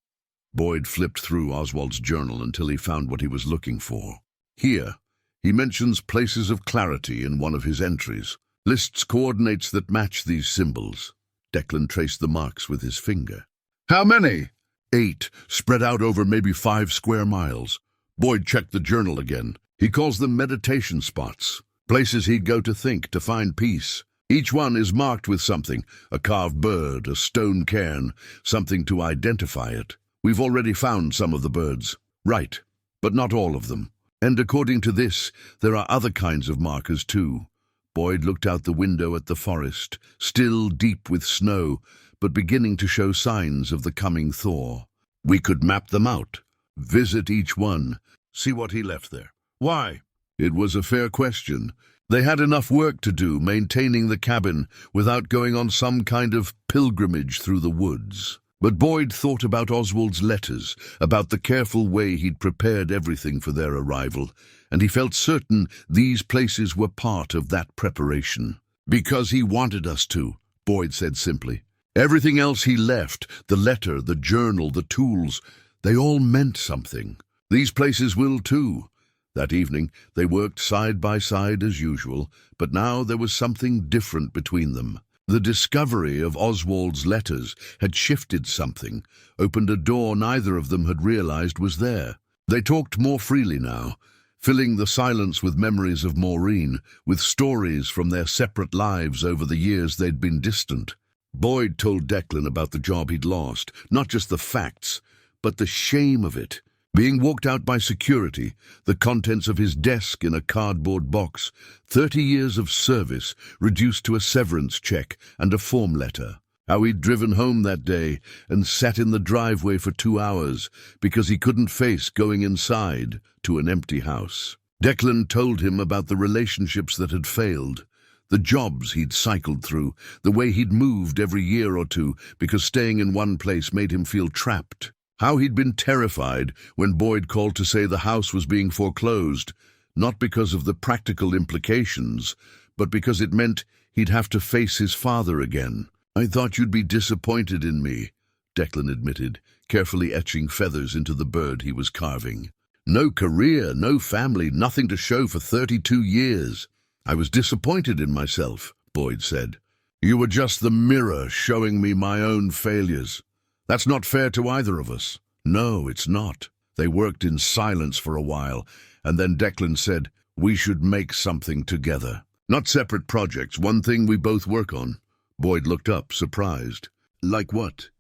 Boyd flipped through Oswald's journal until he found what he was looking for. Here, he mentions places of clarity in one of his entries, lists coordinates that match these symbols. Declan traced the marks with his finger. "How many?" 8, spread out over maybe 5 square miles. Boyd checked the journal again. He calls them meditation spots, places he'd go to think, to find peace. Each one is marked with something, a carved bird, a stone cairn, something to identify it. We've already found some of the birds. Right, but not all of them. And according to this, there are other kinds of markers too. Boyd looked out the window at the forest, still deep with snow, but beginning to show signs of the coming thaw. We could map them out. visit each one, see what he left there. Why? It was a fair question. They had enough work to do maintaining the cabin without going on some kind of pilgrimage through the woods. But Boyd thought about Oswald's letters, about the careful way he'd prepared everything for their arrival, and he felt certain these places were part of that preparation. Because he wanted us to, Boyd said simply. Everything else he left, the letter, the journal, the tools, they all meant something. These places will too. That evening, they worked side by side as usual, but now there was something different between them. The discovery of Oswald's letters had shifted something, opened a door neither of them had realized was there. They talked more freely now, filling the silence with memories of Maureen, with stories from their separate lives over the years they'd been distant. Boyd told Declan about the job he'd lost, not just the facts, but the shame of it. Being walked out by security, the contents of his desk in a cardboard box, 30 years of service reduced to a severance check and a form letter. How he'd driven home that day and sat in the driveway for 2 hours because he couldn't face going inside to an empty house. Declan told him about the relationships that had failed, the jobs he'd cycled through, the way he'd moved every year or two because staying in one place made him feel trapped. How he'd been terrified when Boyd called to say the house was being foreclosed, not because of the practical implications, but because it meant he'd have to face his father again. "I thought you'd be disappointed in me," Declan admitted, carefully etching feathers into the bird he was carving. "No career, no family, nothing to show for 32 years. I was disappointed in myself," Boyd said. "You were just the mirror showing me my own failures. That's not fair to either of us." "No, it's not." They worked in silence for a while, and then Declan said, "We should make something together. Not separate projects, one thing we both work on." Boyd looked up, surprised. "Like what?"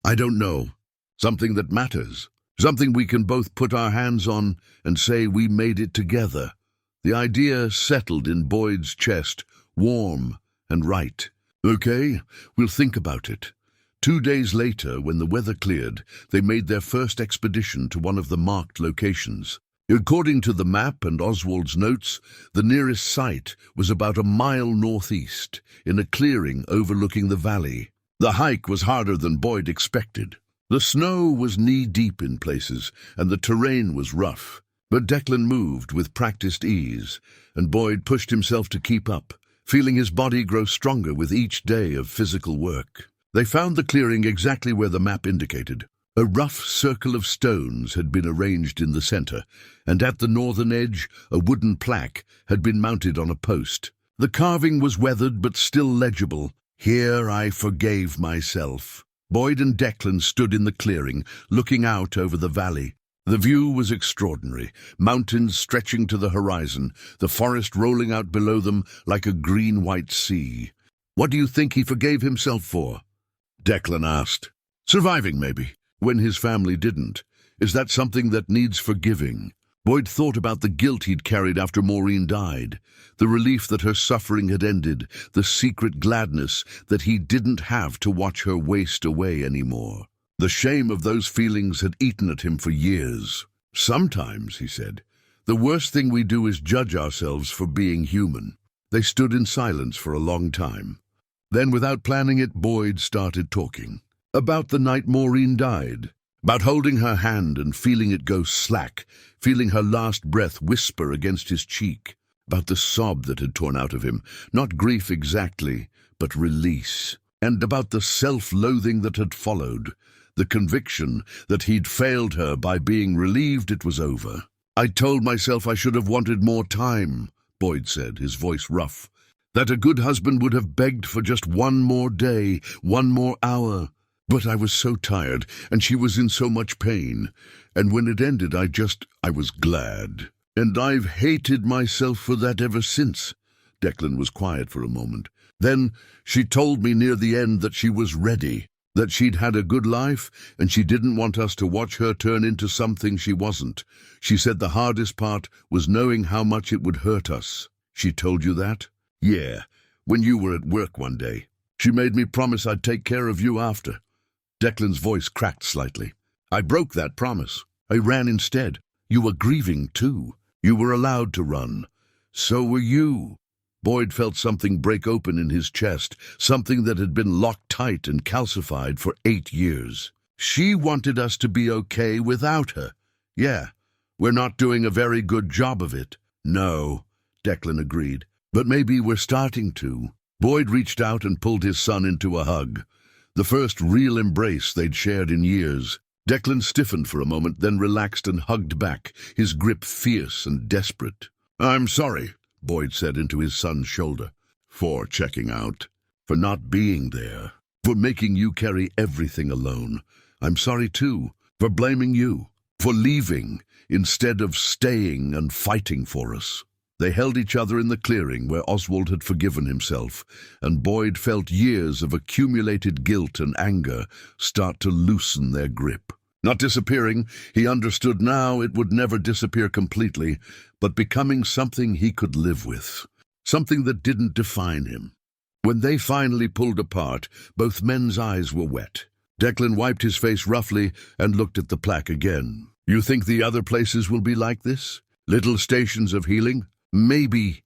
"I don't know. Something that matters. Something we can both put our hands on and say we made it together." The idea settled in Boyd's chest, warm and right. "Okay, we'll think about it." 2 days later, when the weather cleared, they made their first expedition to one of the marked locations. According to the map and Oswald's notes, the nearest site was about a mile northeast, in a clearing overlooking the valley. The hike was harder than Boyd expected. The snow was knee-deep in places, and the terrain was rough. But Declan moved with practiced ease, and Boyd pushed himself to keep up, feeling his body grow stronger with each day of physical work. They found the clearing exactly where the map indicated. A rough circle of stones had been arranged in the center, and at the northern edge, a wooden plaque had been mounted on a post. The carving was weathered but still legible. "Here I forgave myself." Boyd and Declan stood in the clearing, looking out over the valley. The view was extraordinary, mountains stretching to the horizon, the forest rolling out below them like a green-white sea. "What do you think he forgave himself for?" Declan asked. "Surviving, maybe, when his family didn't. Is that something that needs forgiving?" Boyd thought about the guilt he'd carried after Maureen died, the relief that her suffering had ended, the secret gladness that he didn't have to watch her waste away anymore. The shame of those feelings had eaten at him for years. "Sometimes," he said, "the worst thing we do is judge ourselves for being human." They stood in silence for a long time. Then, without planning it, Boyd started talking. About the night Maureen died. About holding her hand and feeling it go slack, feeling her last breath whisper against his cheek. About the sob that had torn out of him, not grief exactly, but release. And about the self-loathing that had followed, the conviction that he'd failed her by being relieved it was over. "I told myself I should have wanted more time," Boyd said, his voice rough. "That a good husband would have begged for just one more day, one more hour. But I was so tired, and she was in so much pain. And when it ended, I was glad. And I've hated myself for that ever since." Declan was quiet for a moment. "Then she told me near the end that she was ready, that she'd had a good life, and she didn't want us to watch her turn into something she wasn't. She said the hardest part was knowing how much it would hurt us." "She told you that?" "Yeah, when you were at work one day. She made me promise I'd take care of you after." Declan's voice cracked slightly. "I broke that promise. I ran instead. You were grieving too. You were allowed to run. So were you. Boyd felt something break open in his chest, something that had been locked tight and calcified for 8 years. She wanted us to be okay without her. Yeah, we're not doing a very good job of it. No, Declan agreed. But maybe we're starting to. Boyd reached out and pulled his son into a hug. The first real embrace they'd shared in years. Declan stiffened for a moment, then relaxed and hugged back, his grip fierce and desperate. I'm sorry, Boyd said into his son's shoulder, for checking out, for not being there, for making you carry everything alone. I'm sorry too, for blaming you, for leaving instead of staying and fighting for us. They held each other in the clearing where Oswald had forgiven himself, and Boyd felt years of accumulated guilt and anger start to loosen their grip. Not disappearing, he understood now it would never disappear completely, but becoming something he could live with, something that didn't define him. When they finally pulled apart, both men's eyes were wet. Declan wiped his face roughly and looked at the plaque again. You think the other places will be like this? Little stations of healing? Maybe.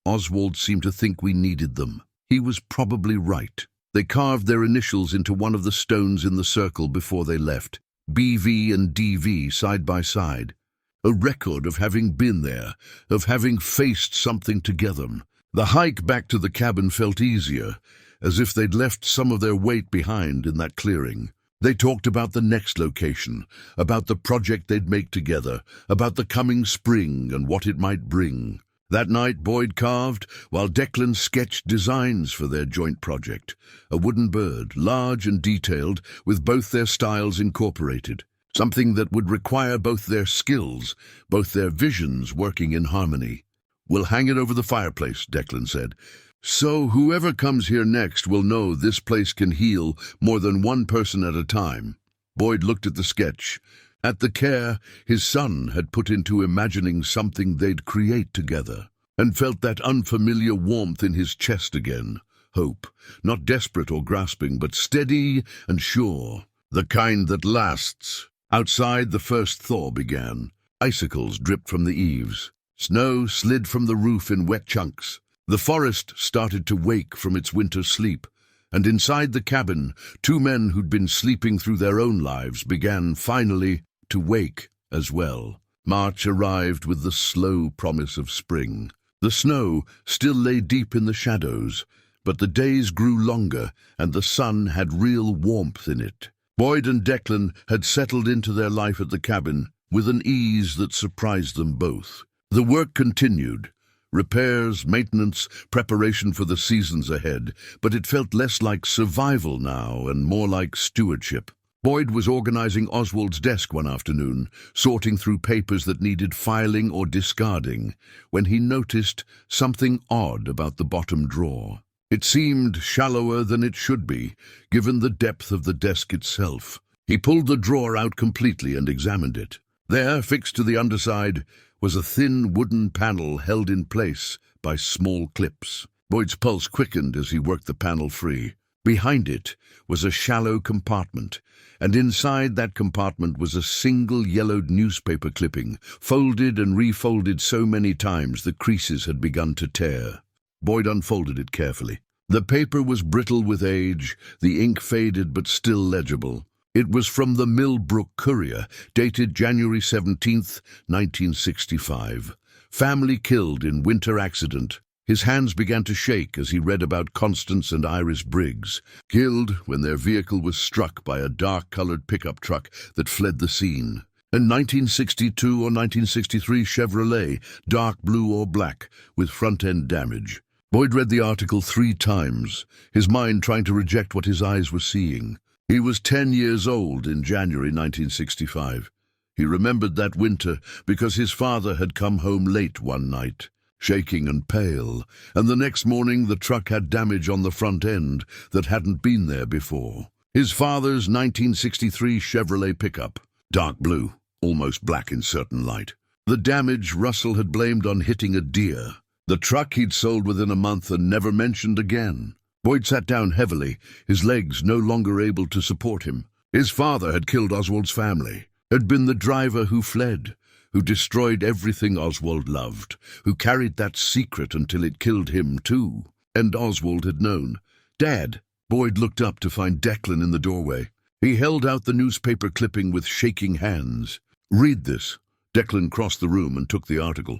Oswald seemed to think we needed them. He was probably right. They carved their initials into one of the stones in the circle before they left. BV and DV side by side. A record of having been there, of having faced something together. The hike back to the cabin felt easier, as if they'd left some of their weight behind in that clearing. They talked about the next location, about the project they'd make together, about the coming spring and what it might bring. That night Boyd carved, while Declan sketched designs for their joint project. A wooden bird, large and detailed, with both their styles incorporated. Something that would require both their skills, both their visions working in harmony. We'll hang it over the fireplace, Declan said. So whoever comes here next will know this place can heal more than one person at a time. Boyd looked at the sketch, at the care his son had put into imagining something they'd create together, and felt that unfamiliar warmth in his chest again. Hope, not desperate or grasping, but steady and sure, the kind that lasts. Outside, the first thaw began. Icicles dripped from the eaves. Snow slid from the roof in wet chunks. The forest started to wake from its winter sleep, and inside the cabin, 2 men who'd been sleeping through their own lives began, finally, to wake as well. March arrived with the slow promise of spring. The snow still lay deep in the shadows, but the days grew longer, and the sun had real warmth in it. Boyd and Declan had settled into their life at the cabin with an ease that surprised them both. The work continued. Repairs, maintenance, preparation for the seasons ahead, but it felt less like survival now and more like stewardship. Boyd was organizing Oswald's desk one afternoon, sorting through papers that needed filing or discarding, when he noticed something odd about the bottom drawer. It seemed shallower than it should be, given the depth of the desk itself. He pulled the drawer out completely and examined it. There, fixed to the underside, was a thin wooden panel held in place by small clips. Boyd's pulse quickened as he worked the panel free. Behind it was a shallow compartment, and inside that compartment was a single yellowed newspaper clipping, folded and refolded so many times the creases had begun to tear. Boyd unfolded it carefully. The paper was brittle with age, the ink faded but still legible. It was from the Millbrook Courier, dated January 17th, 1965. Family killed in winter accident. His hands began to shake as he read about Constance and Iris Briggs, killed when their vehicle was struck by a dark-colored pickup truck that fled the scene. A 1962 or 1963 Chevrolet, dark blue or black, with front-end damage. Boyd read the article 3 times, his mind trying to reject what his eyes were seeing. He was 10 years old in January 1965. He remembered that winter because his father had come home late one night, shaking and pale, and the next morning the truck had damage on the front end that hadn't been there before. His father's 1963 Chevrolet pickup, dark blue, almost black in certain light. The damage Russell had blamed on hitting a deer. The truck he'd sold within a month and never mentioned again. Boyd sat down heavily, his legs no longer able to support him. His father had killed Oswald's family. had been the driver who fled, who destroyed everything Oswald loved, who carried that secret until it killed him too. And Oswald had known. "Dad!" Boyd looked up to find Declan in the doorway. He held out the newspaper clipping with shaking hands. "Read this." Declan crossed the room and took the article.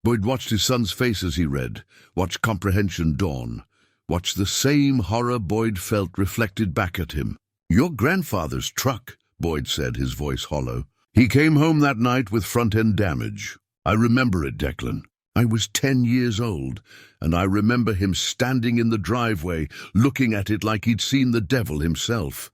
Boyd watched his son's face as he read, watched comprehension dawn, watched the same horror Boyd felt reflected back at him. "Your grandfather's truck," Boyd said, his voice hollow. "He came home that night with front-end damage. I remember it, Declan. I was 10 years old, and I remember him standing in the driveway, looking at it like he'd seen the devil himself.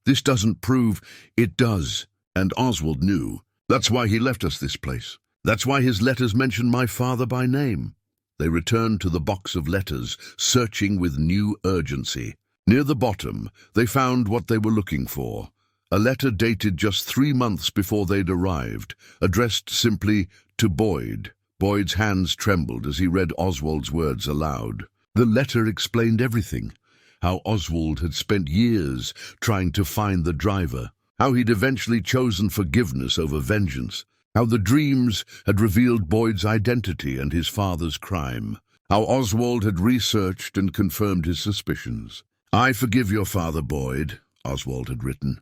This doesn't prove..." "It does, and Oswald knew. That's why he left us this place. That's why his letters mention my father by name." They returned to the box of letters, searching with new urgency. Near the bottom, they found what they were looking for. A letter dated just 3 months before they'd arrived, addressed simply to Boyd. Boyd's hands trembled as he read Oswald's words aloud. The letter explained everything. How Oswald had spent years trying to find the driver. How he'd eventually chosen forgiveness over vengeance. How the dreams had revealed Boyd's identity and his father's crime. How Oswald had researched and confirmed his suspicions. "I forgive your father, Boyd," Oswald had written.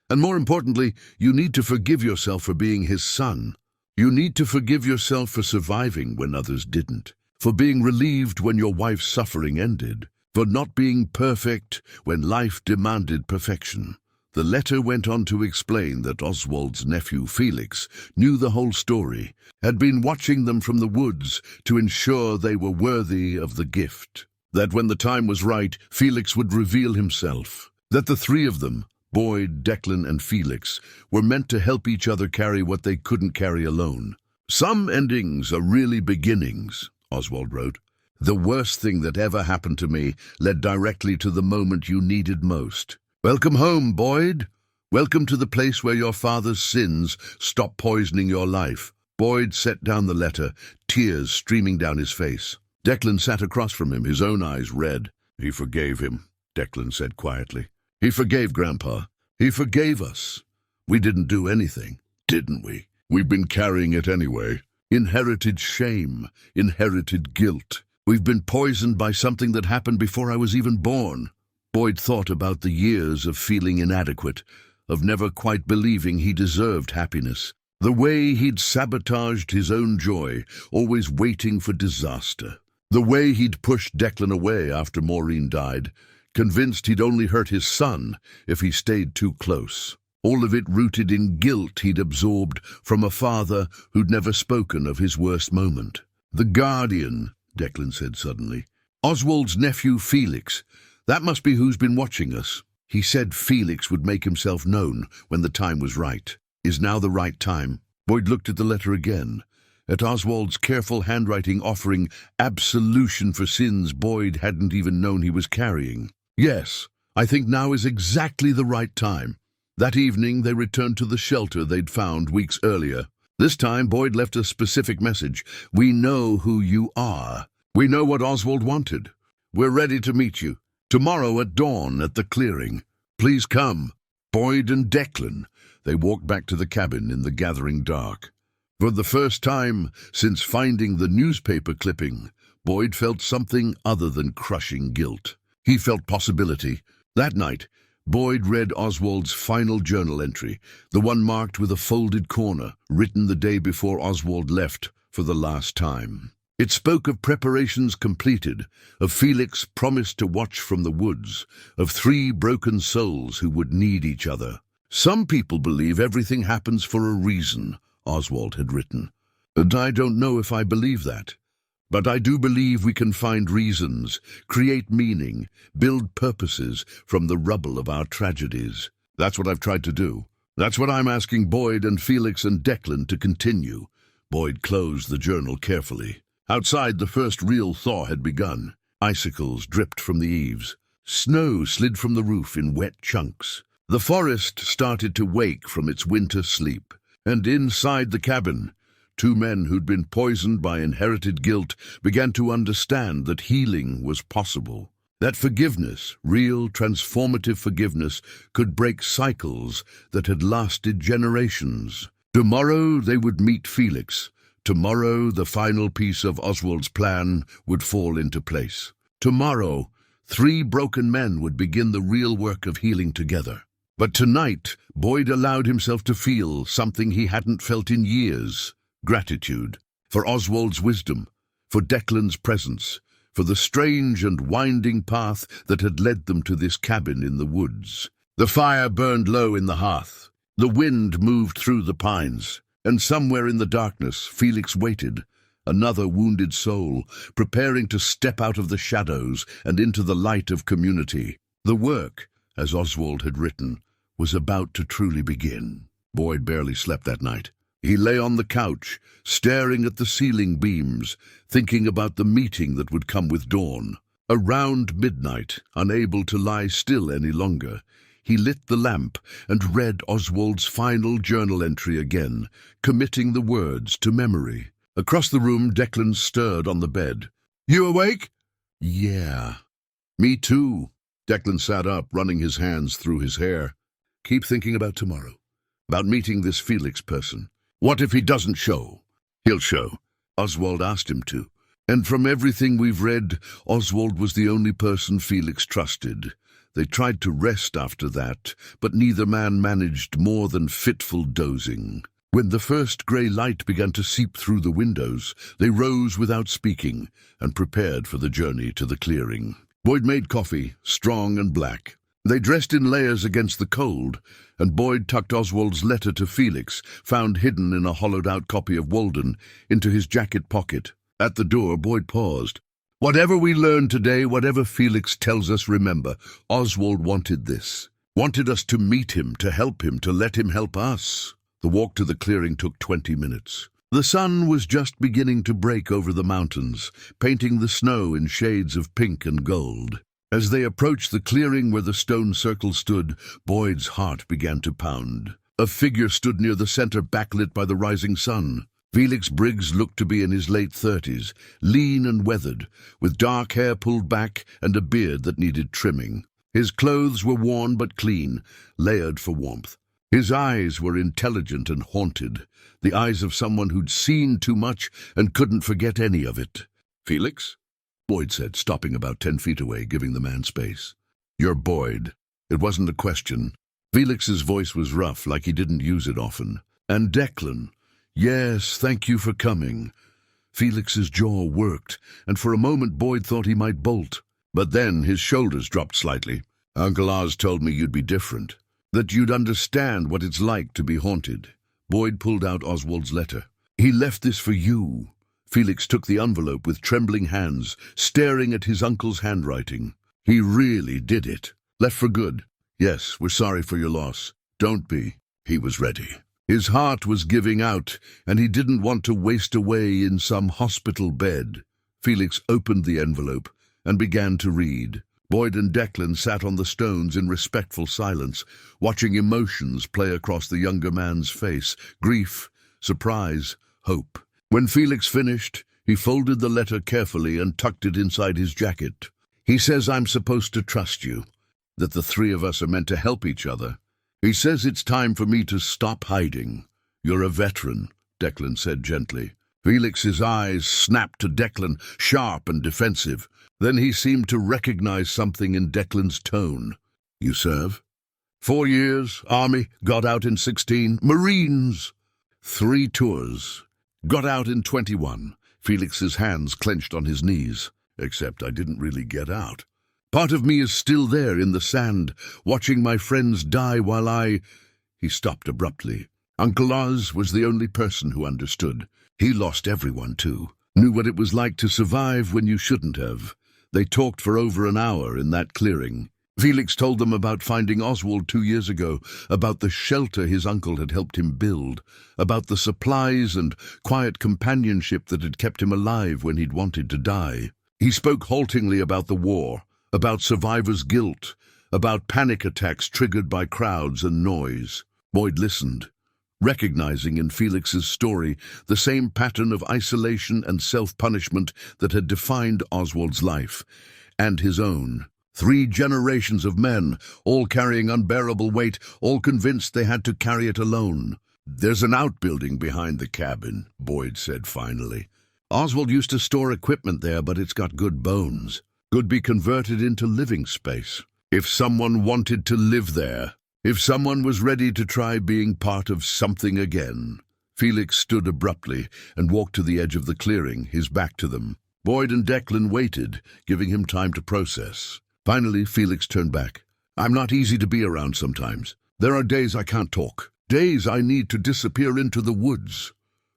"And more importantly, you need to forgive yourself for being his son. You need to forgive yourself for surviving when others didn't, for being relieved when your wife's suffering ended, for not being perfect when life demanded perfection." The letter went on to explain that Oswald's nephew Felix knew the whole story, had been watching them from the woods to ensure they were worthy of the gift. That when the time was right, Felix would reveal himself. That the three of them, Boyd, Declan, and Felix, were meant to help each other carry what they couldn't carry alone. "Some endings are really beginnings," Oswald wrote. "The worst thing that ever happened to me led directly to the moment you needed most. Welcome home, Boyd. Welcome to the place where your father's sins stop poisoning your life." Boyd set down the letter, tears streaming down his face. Declan sat across from him, his own eyes red. "He forgave him," Declan said quietly. "He forgave Grandpa. He forgave us. We didn't do anything, didn't we? We've been carrying it anyway. Inherited shame, inherited guilt. We've been poisoned by something that happened before I was even born." Boyd thought about the years of feeling inadequate, of never quite believing he deserved happiness. The way he'd sabotaged his own joy, always waiting for disaster. The way he'd pushed Declan away after Maureen died, convinced he'd only hurt his son if he stayed too close. All of it rooted in guilt he'd absorbed from a father who'd never spoken of his worst moment. "The Guardian," Declan said suddenly. "Oswald's nephew Felix. That must be who's been watching us. He said Felix would make himself known when the time was right. Is now the right time?" Boyd looked at the letter again, at Oswald's careful handwriting offering absolution for sins Boyd hadn't even known he was carrying. "Yes, I think now is exactly the right time." That evening they returned to the shelter they'd found weeks earlier. This time Boyd left a specific message. "We know who you are. We know what Oswald wanted. We're ready to meet you. Tomorrow at dawn at the clearing. Please come." Boyd and Declan. They walked back to the cabin in the gathering dark. For the first time since finding the newspaper clipping, Boyd felt something other than crushing guilt. He felt possibility. That night, Boyd read Oswald's final journal entry, the one marked with a folded corner, written the day before Oswald left for the last time. It spoke of preparations completed, of Felix promised to watch from the woods, of 3 broken souls who would need each other. "Some people believe everything happens for a reason," Oswald had written. "And I don't know if I believe that. But I do believe we can find reasons, create meaning, build purposes from the rubble of our tragedies. That's what I've tried to do. That's what I'm asking Boyd and Felix and Declan to continue." Boyd closed the journal carefully. Outside, the first real thaw had begun. Icicles dripped from the eaves. Snow slid from the roof in wet chunks. The forest started to wake from its winter sleep. And inside the cabin, 2 men who'd been poisoned by inherited guilt began to understand that healing was possible. That forgiveness, real transformative forgiveness, could break cycles that had lasted generations. Tomorrow they would meet Felix. Tomorrow the final piece of Oswald's plan would fall into place. Tomorrow, 3 broken men would begin the real work of healing together. But tonight, Boyd allowed himself to feel something he hadn't felt in years: gratitude for Oswald's wisdom, for Declan's presence, for the strange and winding path that had led them to this cabin in the woods. The fire burned low in the hearth. The wind moved through the pines, and somewhere in the darkness Felix waited, another wounded soul, preparing to step out of the shadows and into the light of community. The work, as Oswald had written, was about to truly begin. Boyd barely slept that night. He lay on the couch, staring at the ceiling beams, thinking about the meeting that would come with dawn. Around midnight, unable to lie still any longer, he lit the lamp and read Oswald's final journal entry again, committing the words to memory. Across the room, Declan stirred on the bed. "You awake?" "Yeah." "Me too." Declan sat up, running his hands through his hair. "Keep thinking about tomorrow, about meeting this Felix person. What if he doesn't show?" "He'll show." Oswald asked him to. And from everything we've read, Oswald was the only person Felix trusted. They tried to rest after that, but neither man managed more than fitful dozing. When the first grey light began to seep through the windows, they rose without speaking and prepared for the journey to the clearing. Boyd made coffee, strong and black. They dressed in layers against the cold, and Boyd tucked Oswald's letter to Felix, found hidden in a hollowed-out copy of Walden, into his jacket pocket. At the door, Boyd paused. "Whatever we learn today, whatever Felix tells us, remember, Oswald wanted this. Wanted us to meet him, to help him, to let him help us." The walk to the clearing took 20 minutes. The sun was just beginning to break over the mountains, painting the snow in shades of pink and gold. As they approached the clearing where the stone circle stood, Boyd's heart began to pound. A figure stood near the center, backlit by the rising sun. Felix Briggs looked to be in his late 30s, lean and weathered, with dark hair pulled back and a beard that needed trimming. His clothes were worn but clean, layered for warmth. His eyes were intelligent and haunted, the eyes of someone who'd seen too much and couldn't forget any of it. "Felix?" Boyd said, stopping about 10 feet away, giving the man space. "You're Boyd." It wasn't a question. Felix's voice was rough, like he didn't use it often. "And Declan? Yes, thank you for coming." Felix's jaw worked, and for a moment Boyd thought he might bolt. But then his shoulders dropped slightly. "Uncle Oz told me you'd be different, that you'd understand what it's like to be haunted." Boyd pulled out Oswald's letter. "He left this for you." Felix took the envelope with trembling hands, staring at his uncle's handwriting. "He really did it. Left for good. Yes, we're sorry for your loss. Don't be." He was ready. His heart was giving out, and he didn't want to waste away in some hospital bed. Felix opened the envelope and began to read. Boyd and Declan sat on the stones in respectful silence, watching emotions play across the younger man's face: grief, surprise, hope. When Felix finished, he folded the letter carefully and tucked it inside his jacket. "He says I'm supposed to trust you, that the 3 of us are meant to help each other. He says it's time for me to stop hiding." "You're a veteran," Declan said gently. Felix's eyes snapped to Declan, sharp and defensive. Then he seemed to recognize something in Declan's tone. "You serve?" 4 years, Army, got out in 16. Marines! 3 tours. Got out in 21. Felix's hands clenched on his knees. "Except I didn't really get out. Part of me is still there in the sand, watching my friends die while I—" He stopped abruptly. Uncle Oz was the only person who understood. He lost everyone, too. Knew what it was like to survive when you shouldn't have. They talked for over an hour in that clearing. Felix told them about finding Oswald 2 years ago, about the shelter his uncle had helped him build, about the supplies and quiet companionship that had kept him alive when he'd wanted to die. He spoke haltingly about the war, about survivors' guilt, about panic attacks triggered by crowds and noise. Boyd listened, recognizing in Felix's story the same pattern of isolation and self-punishment that had defined Oswald's life. and his own. 3 generations of men, all carrying unbearable weight, all convinced they had to carry it alone. "There's an outbuilding behind the cabin," Boyd said finally. "Oswald used to store equipment there, but it's got good bones. Could be converted into living space. If someone wanted to live there, if someone was ready to try being part of something again." Felix stood abruptly and walked to the edge of the clearing, his back to them. Boyd and Declan waited, giving him time to process. Finally, Felix turned back. "I'm not easy to be around sometimes. There are days I can't talk. Days I need to disappear into the woods."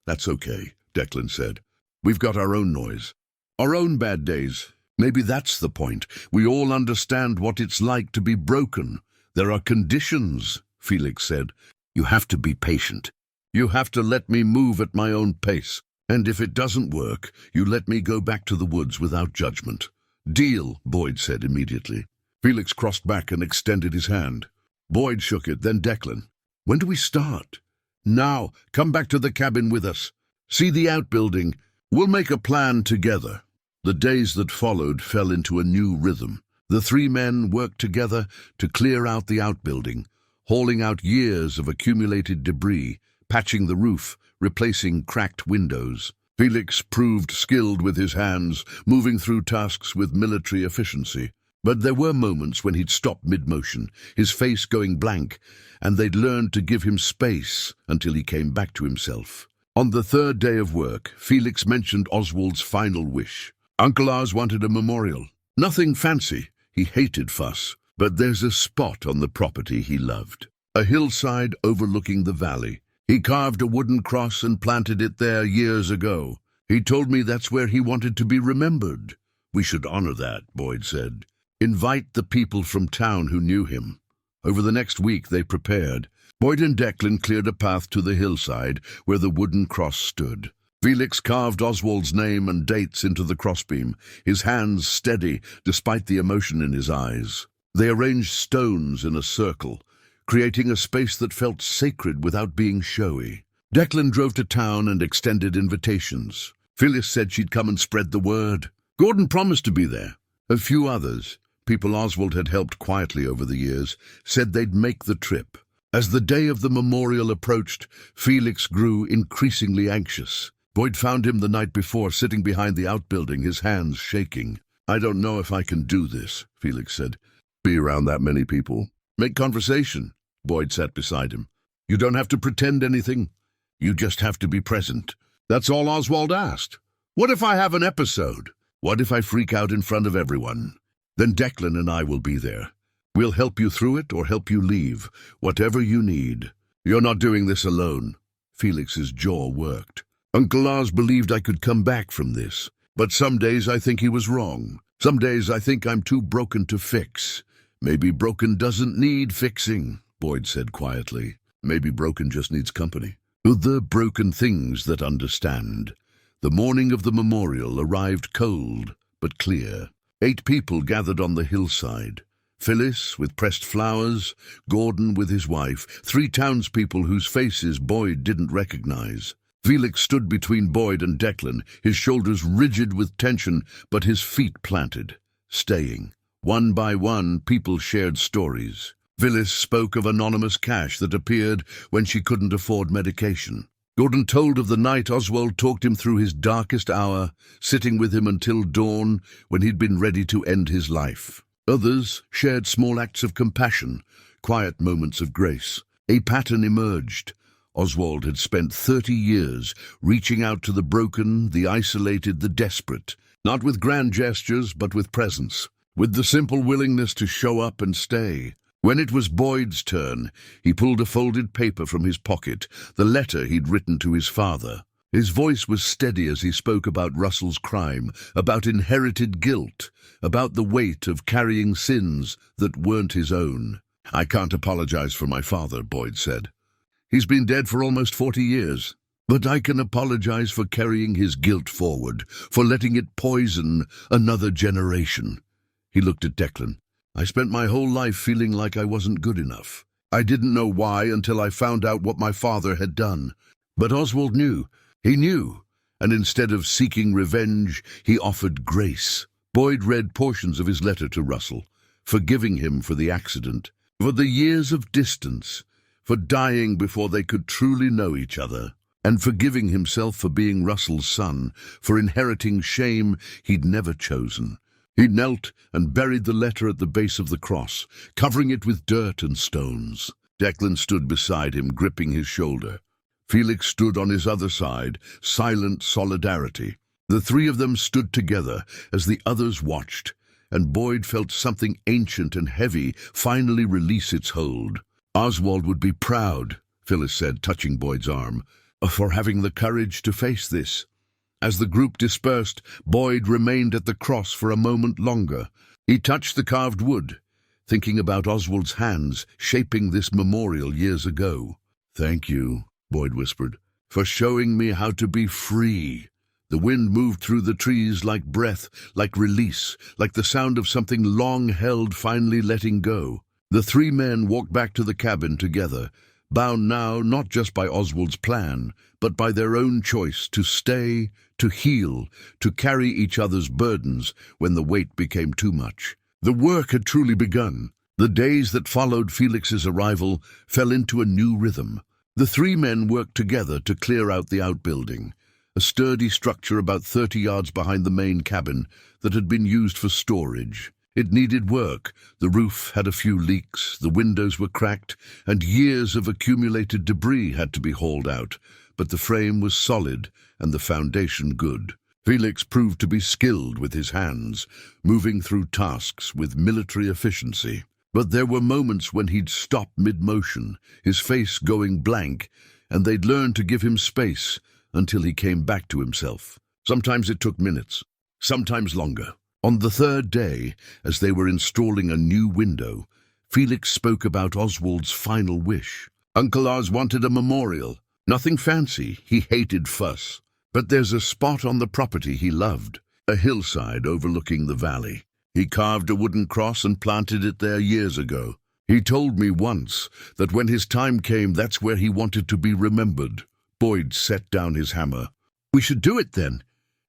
"That's okay," Declan said. "We've got our own noise. Our own bad days. Maybe that's the point. We all understand what it's like to be broken. There are conditions," Felix said. "You have to be patient. You have to let me move at my own pace. And if it doesn't work, you let me go back to the woods without judgment." "Deal," Boyd said immediately. Felix crossed back and extended his hand. Boyd shook it, then Declan. "When do we start?" "Now. Come back to the cabin with us. See the outbuilding. We'll make a plan together." The days that followed fell into a new rhythm. The 3 men worked together to clear out the outbuilding, hauling out years of accumulated debris, patching the roof, replacing cracked windows. Felix proved skilled with his hands, moving through tasks with military efficiency. But there were moments when he'd stop mid-motion, his face going blank, and they'd learned to give him space until he came back to himself. On the 3rd day of work, Felix mentioned Oswald's final wish. "Uncle Oz wanted a memorial. Nothing fancy. He hated fuss. But there's a spot on the property he loved. A hillside overlooking the valley. He carved a wooden cross and planted it there years ago. He told me that's where he wanted to be remembered." "We should honor that," Boyd said. "Invite the people from town who knew him." Over the next week they prepared. Boyd and Declan cleared a path to the hillside where the wooden cross stood. Felix carved Oswald's name and dates into the crossbeam, his hands steady despite the emotion in his eyes. They arranged stones in a circle, creating a space that felt sacred without being showy. Declan drove to town and extended invitations. Phyllis said she'd come and spread the word. Gordon promised to be there. A few others, people Oswald had helped quietly over the years, said they'd make the trip. As the day of the memorial approached, Felix grew increasingly anxious. Boyd found him the night before, sitting behind the outbuilding, his hands shaking. "I don't know if I can do this," Felix said. "Be around that many people. Make conversation." Boyd sat beside him. "You don't have to pretend anything. You just have to be present." That's all Oswald asked. "What if I have an episode? What if I freak out in front of everyone? Then Declan and I will be there. We'll help you through it or help you leave, whatever you need. You're not doing this alone." Felix's jaw worked. "Uncle Oz believed I could come back from this, but some days I think he was wrong. Some days I think I'm too broken to fix. Maybe broken doesn't need fixing," Boyd said quietly. "Maybe broken just needs company. Other broken things that understand." The morning of the memorial arrived cold but clear. 8 people gathered on the hillside. Phyllis with pressed flowers, Gordon with his wife, 3 townspeople whose faces Boyd didn't recognize. Felix stood between Boyd and Declan, his shoulders rigid with tension, but his feet planted, staying. One by one, people shared stories. Phyllis spoke of anonymous cash that appeared when she couldn't afford medication. Gordon told of the night Oswald talked him through his darkest hour, sitting with him until dawn when he'd been ready to end his life. Others shared small acts of compassion, quiet moments of grace. A pattern emerged. Oswald had spent 30 years reaching out to the broken, the isolated, the desperate, not with grand gestures, but with presence, with the simple willingness to show up and stay. When it was Boyd's turn, he pulled a folded paper from his pocket, the letter he'd written to his father. His voice was steady as he spoke about Russell's crime, about inherited guilt, about the weight of carrying sins that weren't his own. "I can't apologize for my father," Boyd said. "He's been dead for almost 40 years. But I can apologize for carrying his guilt forward, for letting it poison another generation." He looked at Declan. "I spent my whole life feeling like I wasn't good enough. I didn't know why until I found out what my father had done. But Oswald knew. He knew. And instead of seeking revenge, he offered grace. Boyd read portions of his letter to Russell, forgiving him for the accident, for the years of distance, for dying before they could truly know each other, and forgiving himself for being Russell's son, for inheriting shame he'd never chosen. He knelt and buried the letter at the base of the cross, covering it with dirt and stones. Declan stood beside him, gripping his shoulder. Felix stood on his other side, silent solidarity. The three of them stood together as the others watched, and Boyd felt something ancient and heavy finally release its hold. Oswald would be proud, Phyllis said, touching Boyd's arm, for having the courage to face this. As the group dispersed, Boyd remained at the cross for a moment longer. He touched the carved wood, thinking about Oswald's hands shaping this memorial years ago. "Thank you," Boyd whispered, "for showing me how to be free." The wind moved through the trees like breath, like release, like the sound of something long held finally letting go. The three men walked back to the cabin together, bound now not just by Oswald's plan, but by their own choice to stay, to heal, to carry each other's burdens when the weight became too much. The work had truly begun. The days that followed Felix's arrival fell into a new rhythm. The three men worked together to clear out the outbuilding, a sturdy structure about 30 yards behind the main cabin that had been used for storage. It needed work. The roof had a few leaks, the windows were cracked, and years of accumulated debris had to be hauled out. But the frame was solid and the foundation good. Felix proved to be skilled with his hands, moving through tasks with military efficiency. But there were moments when he'd stop mid-motion, his face going blank, and they'd learn to give him space until he came back to himself. Sometimes it took minutes, sometimes longer. On the third day, as they were installing a new window, Felix spoke about Oswald's final wish. Uncle Oz wanted a memorial. Nothing fancy, he hated fuss. But there's a spot on the property he loved, a hillside overlooking the valley. He carved a wooden cross and planted it there years ago. He told me once that when his time came, that's where he wanted to be remembered. Boyd set down his hammer. "We should do it then."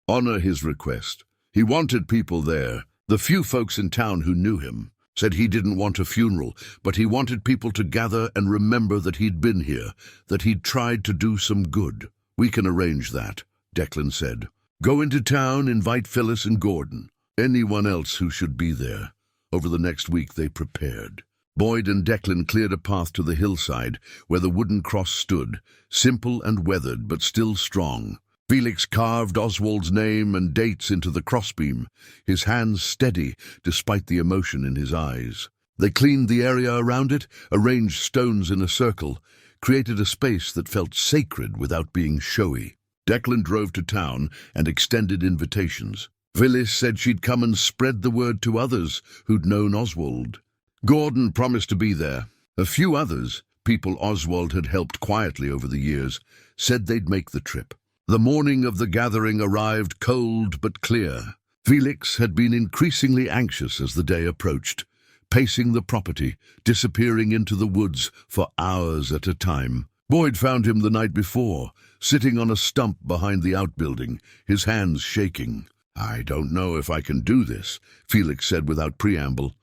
"Honor his request." He wanted people there. The few folks in town who knew him said he didn't want a funeral, but he wanted people to gather and remember that he'd been here, that he'd tried to do some good. "We can arrange that," Declan said. "Go into town, invite Phyllis and Gordon, anyone else who should be there." Over the next week they prepared. Boyd and Declan cleared a path to the hillside where the wooden cross stood, simple and weathered but still strong. Felix carved Oswald's name and dates into the crossbeam, his hands steady despite the emotion in his eyes. They cleaned the area around it, arranged stones in a circle, created a space that felt sacred without being showy. Declan drove to town and extended invitations. Phyllis said she'd come and spread the word to others who'd known Oswald. Gordon promised to be there. A few others, people Oswald had helped quietly over the years, said they'd make the trip. The morning of the gathering arrived cold but clear. Felix had been increasingly anxious as the day approached, pacing the property, disappearing into the woods for hours at a time. Boyd found him the night before, sitting on a stump behind the outbuilding, his hands shaking. "I don't know if I can do this," Felix said without preamble.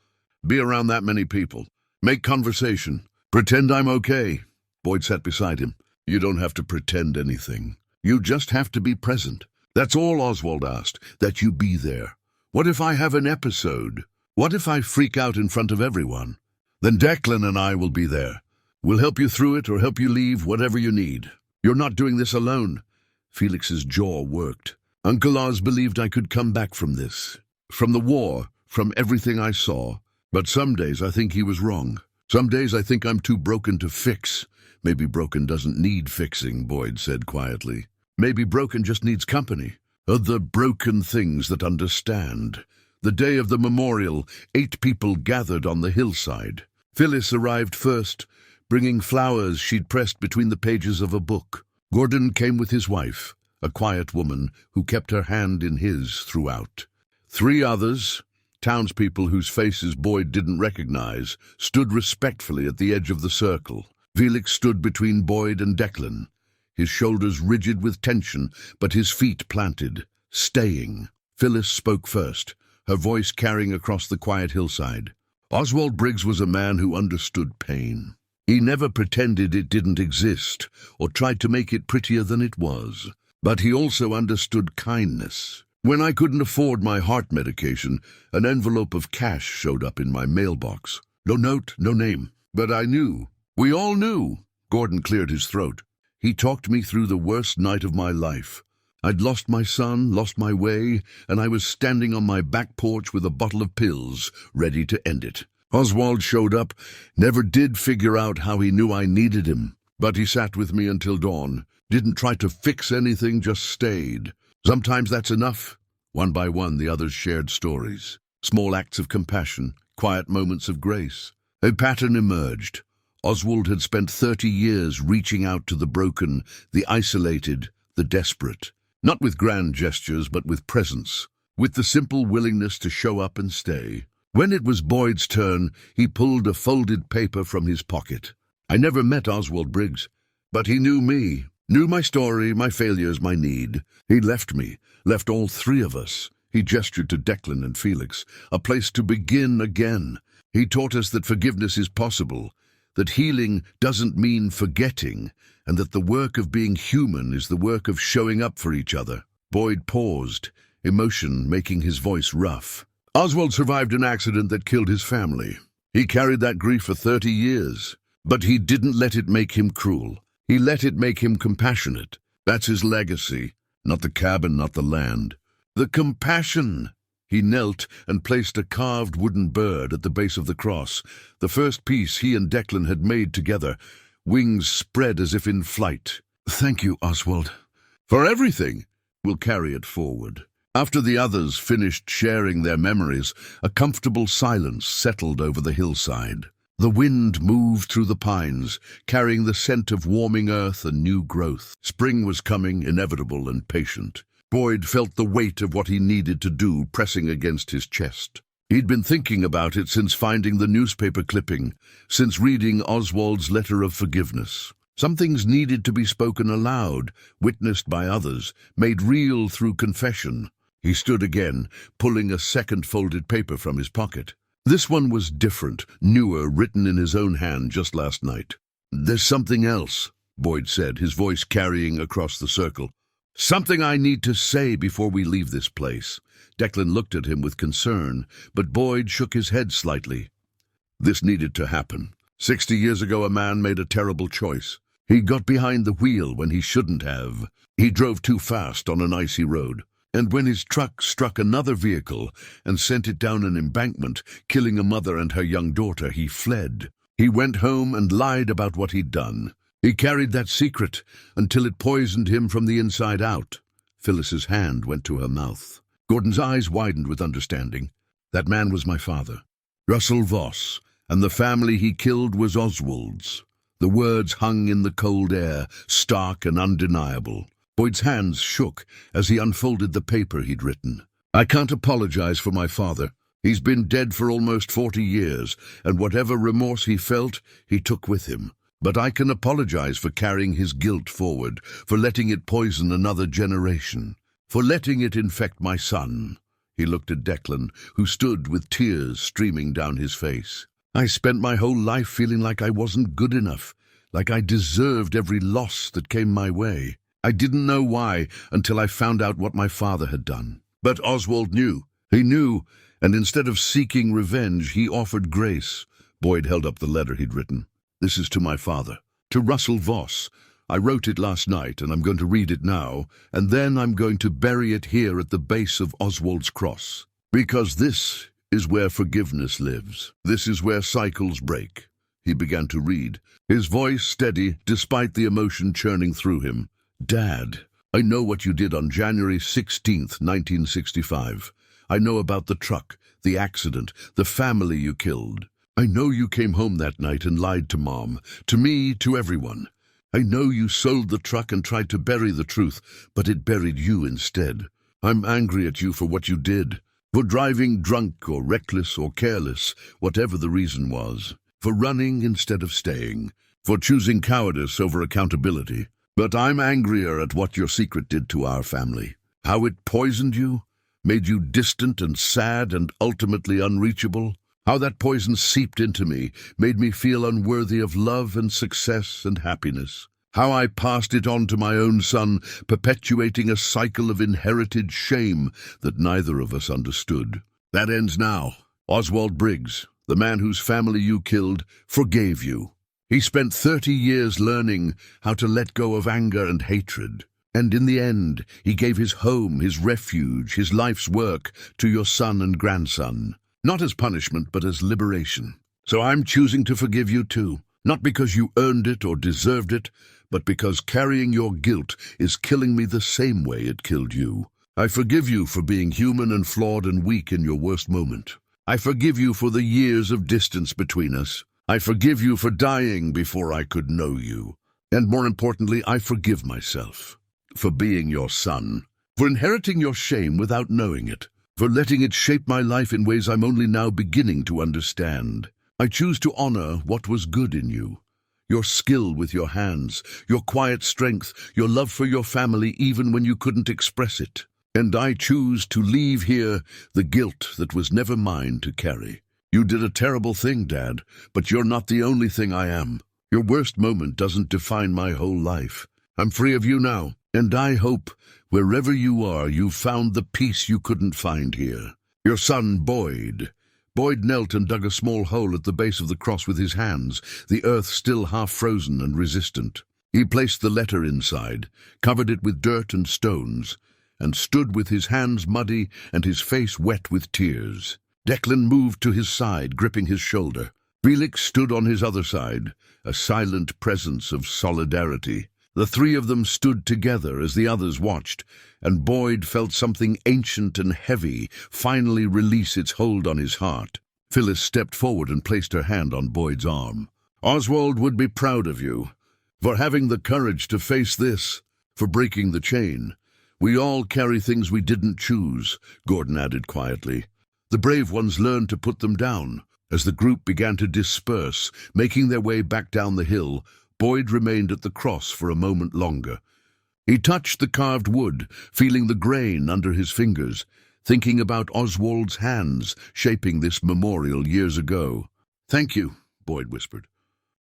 "Be around that many people. Make conversation. Pretend I'm okay." Boyd sat beside him. "You don't have to pretend anything. You just have to be present. That's all Oswald asked, that you be there. What if I have an episode? What if I freak out in front of everyone? Then Declan and I will be there. We'll help you through it or help you leave, whatever you need. You're not doing this alone." Felix's jaw worked. "Uncle Oz believed I could come back from this, from the war, from everything I saw. But some days I think he was wrong. Some days I think I'm too broken to fix." "Maybe broken doesn't need fixing," Boyd said quietly. "Maybe broken just needs company. Other broken things that understand." The day of the memorial, 8 people gathered on the hillside. Phyllis arrived first, bringing flowers she'd pressed between the pages of a book. Gordon came with his wife, a quiet woman who kept her hand in his throughout. 3 others, townspeople whose faces Boyd didn't recognize, stood respectfully at the edge of the circle. Felix stood between Boyd and Declan, his shoulders rigid with tension, but his feet planted, staying. Phyllis spoke first, her voice carrying across the quiet hillside. Oswald Briggs was a man who understood pain. He never pretended it didn't exist or tried to make it prettier than it was. But he also understood kindness. When I couldn't afford my heart medication, an envelope of cash showed up in my mailbox. No note, no name. But I knew. We all knew. Gordon cleared his throat. He talked me through the worst night of my life. I'd lost my son, lost my way, and I was standing on my back porch with a bottle of pills, ready to end it. Oswald showed up, never did figure out how he knew I needed him. But he sat with me until dawn. Didn't try to fix anything, just stayed. Sometimes that's enough. One by one, the others shared stories. Small acts of compassion, quiet moments of grace. A pattern emerged. Oswald had spent 30 years reaching out to the broken, the isolated, the desperate. Not with grand gestures, but with presence. With the simple willingness to show up and stay. When it was Boyd's turn, he pulled a folded paper from his pocket. I never met Oswald Briggs, but he knew me. Knew my story, my failures, my need. He left me, left all three of us. He gestured to Declan and Felix, a place to begin again. He taught us that forgiveness is possible, that healing doesn't mean forgetting, and that the work of being human is the work of showing up for each other. Boyd paused, emotion making his voice rough. Oswald survived an accident that killed his family. He carried that grief for 30 years, but he didn't let it make him cruel. He let it make him compassionate. That's his legacy. Not the cabin, not the land. The compassion. He knelt and placed a carved wooden bird at the base of the cross, the first piece he and Declan had made together, wings spread as if in flight. Thank you, Oswald. For everything. We'll carry it forward. After the others finished sharing their memories, a comfortable silence settled over the hillside. The wind moved through the pines, carrying the scent of warming earth and new growth. Spring was coming, inevitable and patient. Boyd felt the weight of what he needed to do pressing against his chest. He'd been thinking about it since finding the newspaper clipping, since reading Oswald's letter of forgiveness. Some things needed to be spoken aloud, witnessed by others, made real through confession. He stood again, pulling a second folded paper from his pocket. This one was different, newer, written in his own hand just last night. There's something else, Boyd said, his voice carrying across the circle. Something I need to say before we leave this place. Declan looked at him with concern, but Boyd shook his head slightly. This needed to happen. 60 years ago, a man made a terrible choice. He got behind the wheel when he shouldn't have. He drove too fast on an icy road. And when his truck struck another vehicle and sent it down an embankment, killing a mother and her young daughter, he fled. He went home and lied about what he'd done. He carried that secret until it poisoned him from the inside out. Phyllis's hand went to her mouth. Gordon's eyes widened with understanding. That man was my father, Russell Voss, and the family he killed was Oswald's. The words hung in the cold air, stark and undeniable. Boyd's hands shook as he unfolded the paper he'd written. I can't apologize for my father. He's been dead for almost 40 years, and whatever remorse he felt, he took with him. But I can apologize for carrying his guilt forward, for letting it poison another generation, for letting it infect my son. He looked at Declan, who stood with tears streaming down his face. I spent my whole life feeling like I wasn't good enough, like I deserved every loss that came my way. I didn't know why until I found out what my father had done. But Oswald knew. He knew, and instead of seeking revenge, he offered grace. Boyd held up the letter he'd written. This is to my father, to Russell Voss. I wrote it last night, and I'm going to read it now, and then I'm going to bury it here at the base of Oswald's cross. Because this is where forgiveness lives. This is where cycles break. He began to read, his voice steady despite the emotion churning through him. Dad, I know what you did on January 16th, 1965. I know about the truck, the accident, the family you killed. I know you came home that night and lied to Mom, to me, to everyone. I know you sold the truck and tried to bury the truth, but it buried you instead. I'm angry at you for what you did, for driving drunk or reckless or careless, whatever the reason was, for running instead of staying, for choosing cowardice over accountability. But I'm angrier at what your secret did to our family. How it poisoned you, made you distant and sad and ultimately unreachable. How that poison seeped into me, made me feel unworthy of love and success and happiness. How I passed it on to my own son, perpetuating a cycle of inherited shame that neither of us understood. That ends now. Oswald Briggs, the man whose family you killed, forgave you. He spent 30 years learning how to let go of anger and hatred. And in the end, he gave his home, his refuge, his life's work to your son and grandson. Not as punishment, but as liberation. So I'm choosing to forgive you too. Not because you earned it or deserved it, but because carrying your guilt is killing me the same way it killed you. I forgive you for being human and flawed and weak in your worst moment. I forgive you for the years of distance between us. I forgive you for dying before I could know you. And more importantly, I forgive myself for being your son, for inheriting your shame without knowing it, for letting it shape my life in ways I'm only now beginning to understand. I choose to honor what was good in you. Your skill with your hands, your quiet strength, your love for your family even when you couldn't express it. And I choose to leave here the guilt that was never mine to carry. You did a terrible thing, Dad, but you're not the only thing I am. Your worst moment doesn't define my whole life. I'm free of you now, and I hope, wherever you are, you've found the peace you couldn't find here. Your son, Boyd. Boyd knelt and dug a small hole at the base of the cross with his hands, the earth still half frozen and resistant. He placed the letter inside, covered it with dirt and stones, and stood with his hands muddy and his face wet with tears. Declan moved to his side, gripping his shoulder. Felix stood on his other side, a silent presence of solidarity. The three of them stood together as the others watched, and Boyd felt something ancient and heavy finally release its hold on his heart. Phyllis stepped forward and placed her hand on Boyd's arm. Oswald would be proud of you, for having the courage to face this, for breaking the chain. We all carry things we didn't choose, Gordon added quietly. The brave ones learned to put them down. As the group began to disperse, making their way back down the hill, Boyd remained at the cross for a moment longer. He touched the carved wood, feeling the grain under his fingers, thinking about Oswald's hands shaping this memorial years ago. "Thank you," Boyd whispered,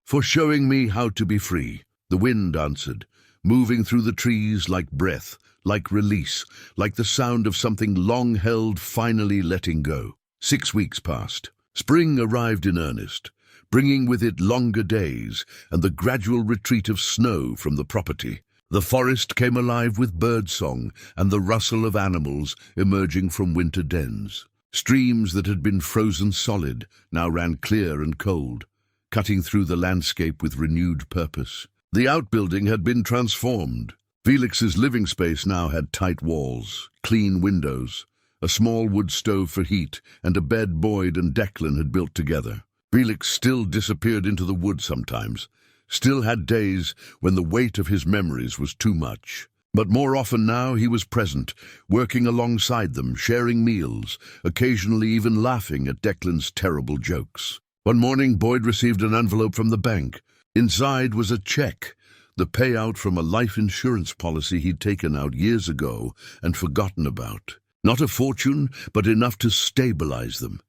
"for showing me how to be free." The wind answered, moving through the trees like breath, like release, like the sound of something long held finally letting go. 6 weeks passed. Spring arrived in earnest, bringing with it longer days and the gradual retreat of snow from the property. The forest came alive with birdsong and the rustle of animals emerging from winter dens. Streams that had been frozen solid now ran clear and cold, cutting through the landscape with renewed purpose. The outbuilding had been transformed. Felix's living space now had tight walls, clean windows, a small wood stove for heat, and a bed Boyd and Declan had built together. Felix still disappeared into the woods sometimes, still had days when the weight of his memories was too much. But more often now he was present, working alongside them, sharing meals, occasionally even laughing at Declan's terrible jokes. One morning Boyd received an envelope from the bank. Inside was a check, the payout from a life insurance policy he'd taken out years ago and forgotten about. Not a fortune, but enough to stabilize them,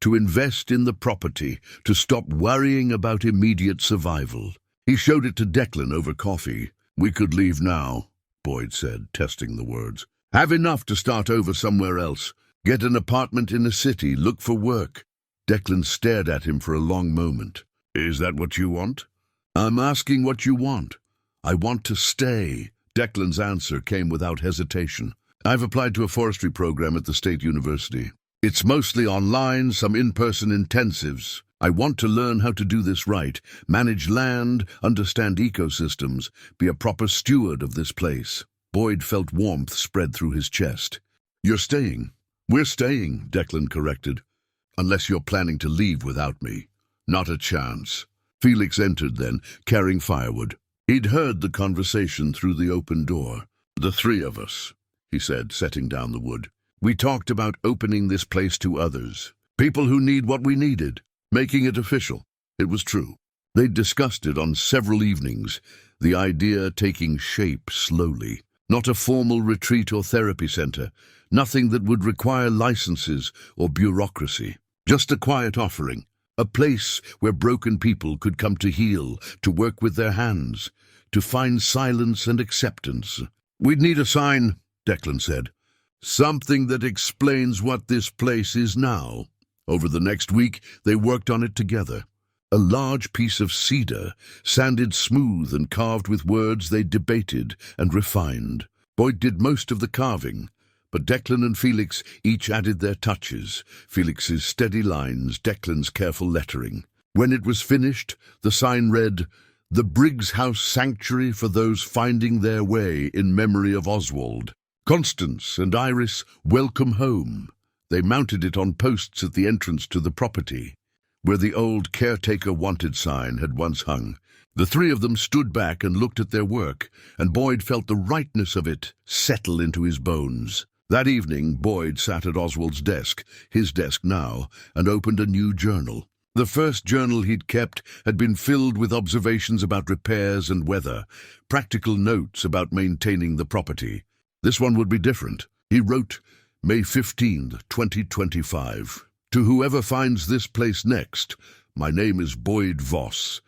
to invest in the property, to stop worrying about immediate survival. He showed it to Declan over coffee. "We could leave now," Boyd said, testing the words. "Have enough to start over somewhere else. Get an apartment in a city, look for work." Declan stared at him for a long moment. "Is that what you want?" "I'm asking what you want." "I want to stay." Declan's answer came without hesitation. "I've applied to a forestry program at the State University. It's mostly online, some in-person intensives. I want to learn how to do this right, manage land, understand ecosystems, be a proper steward of this place." Boyd felt warmth spread through his chest. "You're staying." "We're staying," Declan corrected. "Unless you're planning to leave without me." "Not a chance." Felix entered then, carrying firewood. He'd heard the conversation through the open door. "The three of us," he said, setting down the wood. "We talked about opening this place to others. People who need what we needed. Making it official." It was true. They'd discussed it on several evenings, the idea taking shape slowly. Not a formal retreat or therapy center, nothing that would require licenses or bureaucracy. Just a quiet offering, a place where broken people could come to heal, to work with their hands, to find silence and acceptance. "We'd need a sign," Declan said. "Something that explains what this place is now." Over the next week, they worked on it together. A large piece of cedar, sanded smooth and carved with words they debated and refined. Boyd did most of the carving, but Declan and Felix each added their touches, Felix's steady lines, Declan's careful lettering. When it was finished, the sign read, "The Briggs House Sanctuary for Those Finding Their Way in Memory of Oswald. Constance and Iris, welcome home." They mounted it on posts at the entrance to the property, where the old Caretaker Wanted sign had once hung. The three of them stood back and looked at their work, and Boyd felt the rightness of it settle into his bones. That evening, Boyd sat at Oswald's desk, his desk now, and opened a new journal. The first journal he'd kept had been filled with observations about repairs and weather, practical notes about maintaining the property. This one would be different. He wrote, May 15, 2025. "To whoever finds this place next, my name is Boyd Voss.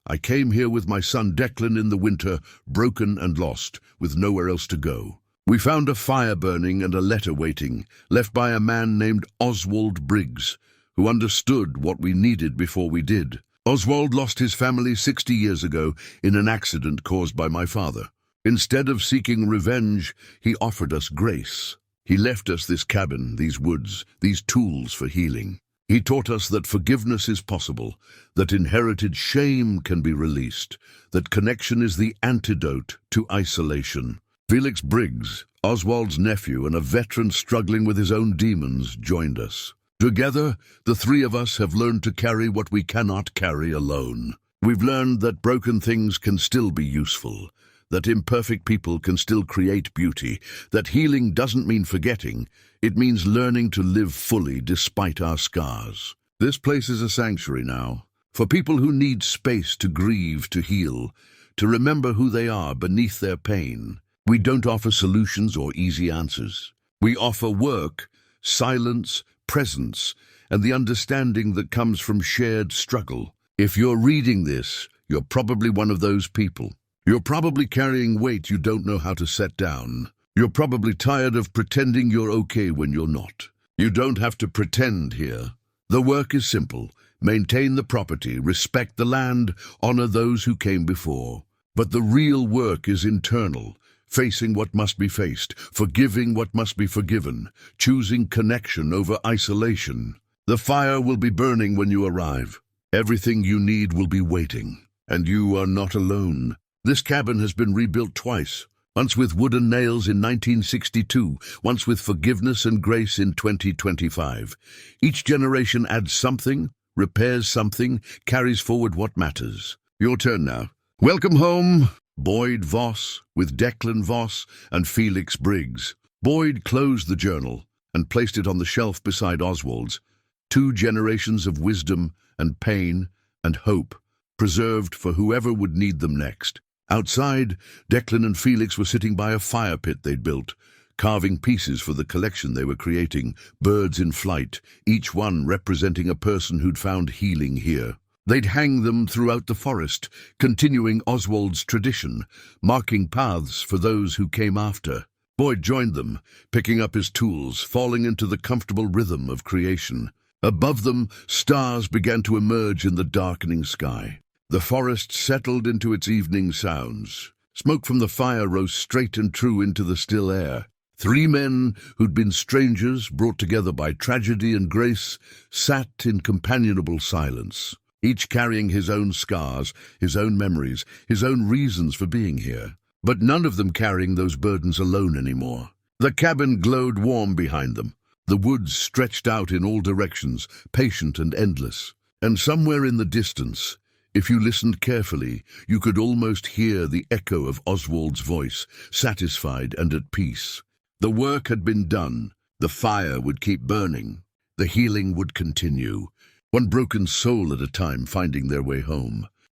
I came here with my son Declan in the winter, broken and lost, with nowhere else to go. We found a fire burning and a letter waiting, left by a man named Oswald Briggs, who understood what we needed before we did. Oswald lost his family 60 years ago in an accident caused by my father. Instead of seeking revenge, he offered us grace. He left us this cabin, these woods, these tools for healing. He taught us that forgiveness is possible, that inherited shame can be released, that connection is the antidote to isolation. Felix Briggs, Oswald's nephew and a veteran struggling with his own demons, joined us. Together, the three of us have learned to carry what we cannot carry alone. We've learned that broken things can still be useful, that imperfect people can still create beauty, that healing doesn't mean forgetting, it means learning to live fully despite our scars. This place is a sanctuary now, for people who need space to grieve, to heal, to remember who they are beneath their pain. We don't offer solutions or easy answers. We offer work, silence, presence, and the understanding that comes from shared struggle. If you're reading this, you're probably one of those people. You're probably carrying weight you don't know how to set down. You're probably tired of pretending you're okay when you're not. You don't have to pretend here. The work is simple. Maintain the property, respect the land, honor those who came before. But the real work is internal, facing what must be faced, forgiving what must be forgiven, choosing connection over isolation. The fire will be burning when you arrive. Everything you need will be waiting, and you are not alone. This cabin has been rebuilt twice, once with wooden nails in 1962, once with forgiveness and grace in 2025. Each generation adds something, repairs something, carries forward what matters. Your turn now. Welcome home, Boyd Voss, with Declan Voss and Felix Briggs. Boyd closed the journal and placed it on the shelf beside Oswald's. 2 generations of wisdom and pain and hope, preserved for whoever would need them next. Outside, Declan and Felix were sitting by a fire pit they'd built, carving pieces for the collection they were creating, birds in flight, each one representing a person who'd found healing here. They'd hang them throughout the forest, continuing Oswald's tradition, marking paths for those who came after. Boyd joined them, picking up his tools, falling into the comfortable rhythm of creation. Above them, stars began to emerge in the darkening sky. The forest settled into its evening sounds. Smoke from the fire rose straight and true into the still air. 3 men who'd been strangers, brought together by tragedy and grace, sat in companionable silence, each carrying his own scars, his own memories, his own reasons for being here. But none of them carrying those burdens alone anymore. The cabin glowed warm behind them. The woods stretched out in all directions, patient and endless. And somewhere in the distance, if you listened carefully, you could almost hear the echo of Oswald's voice, satisfied and at peace. The work had been done. The fire would keep burning. The healing would continue, one broken soul at a time finding their way home.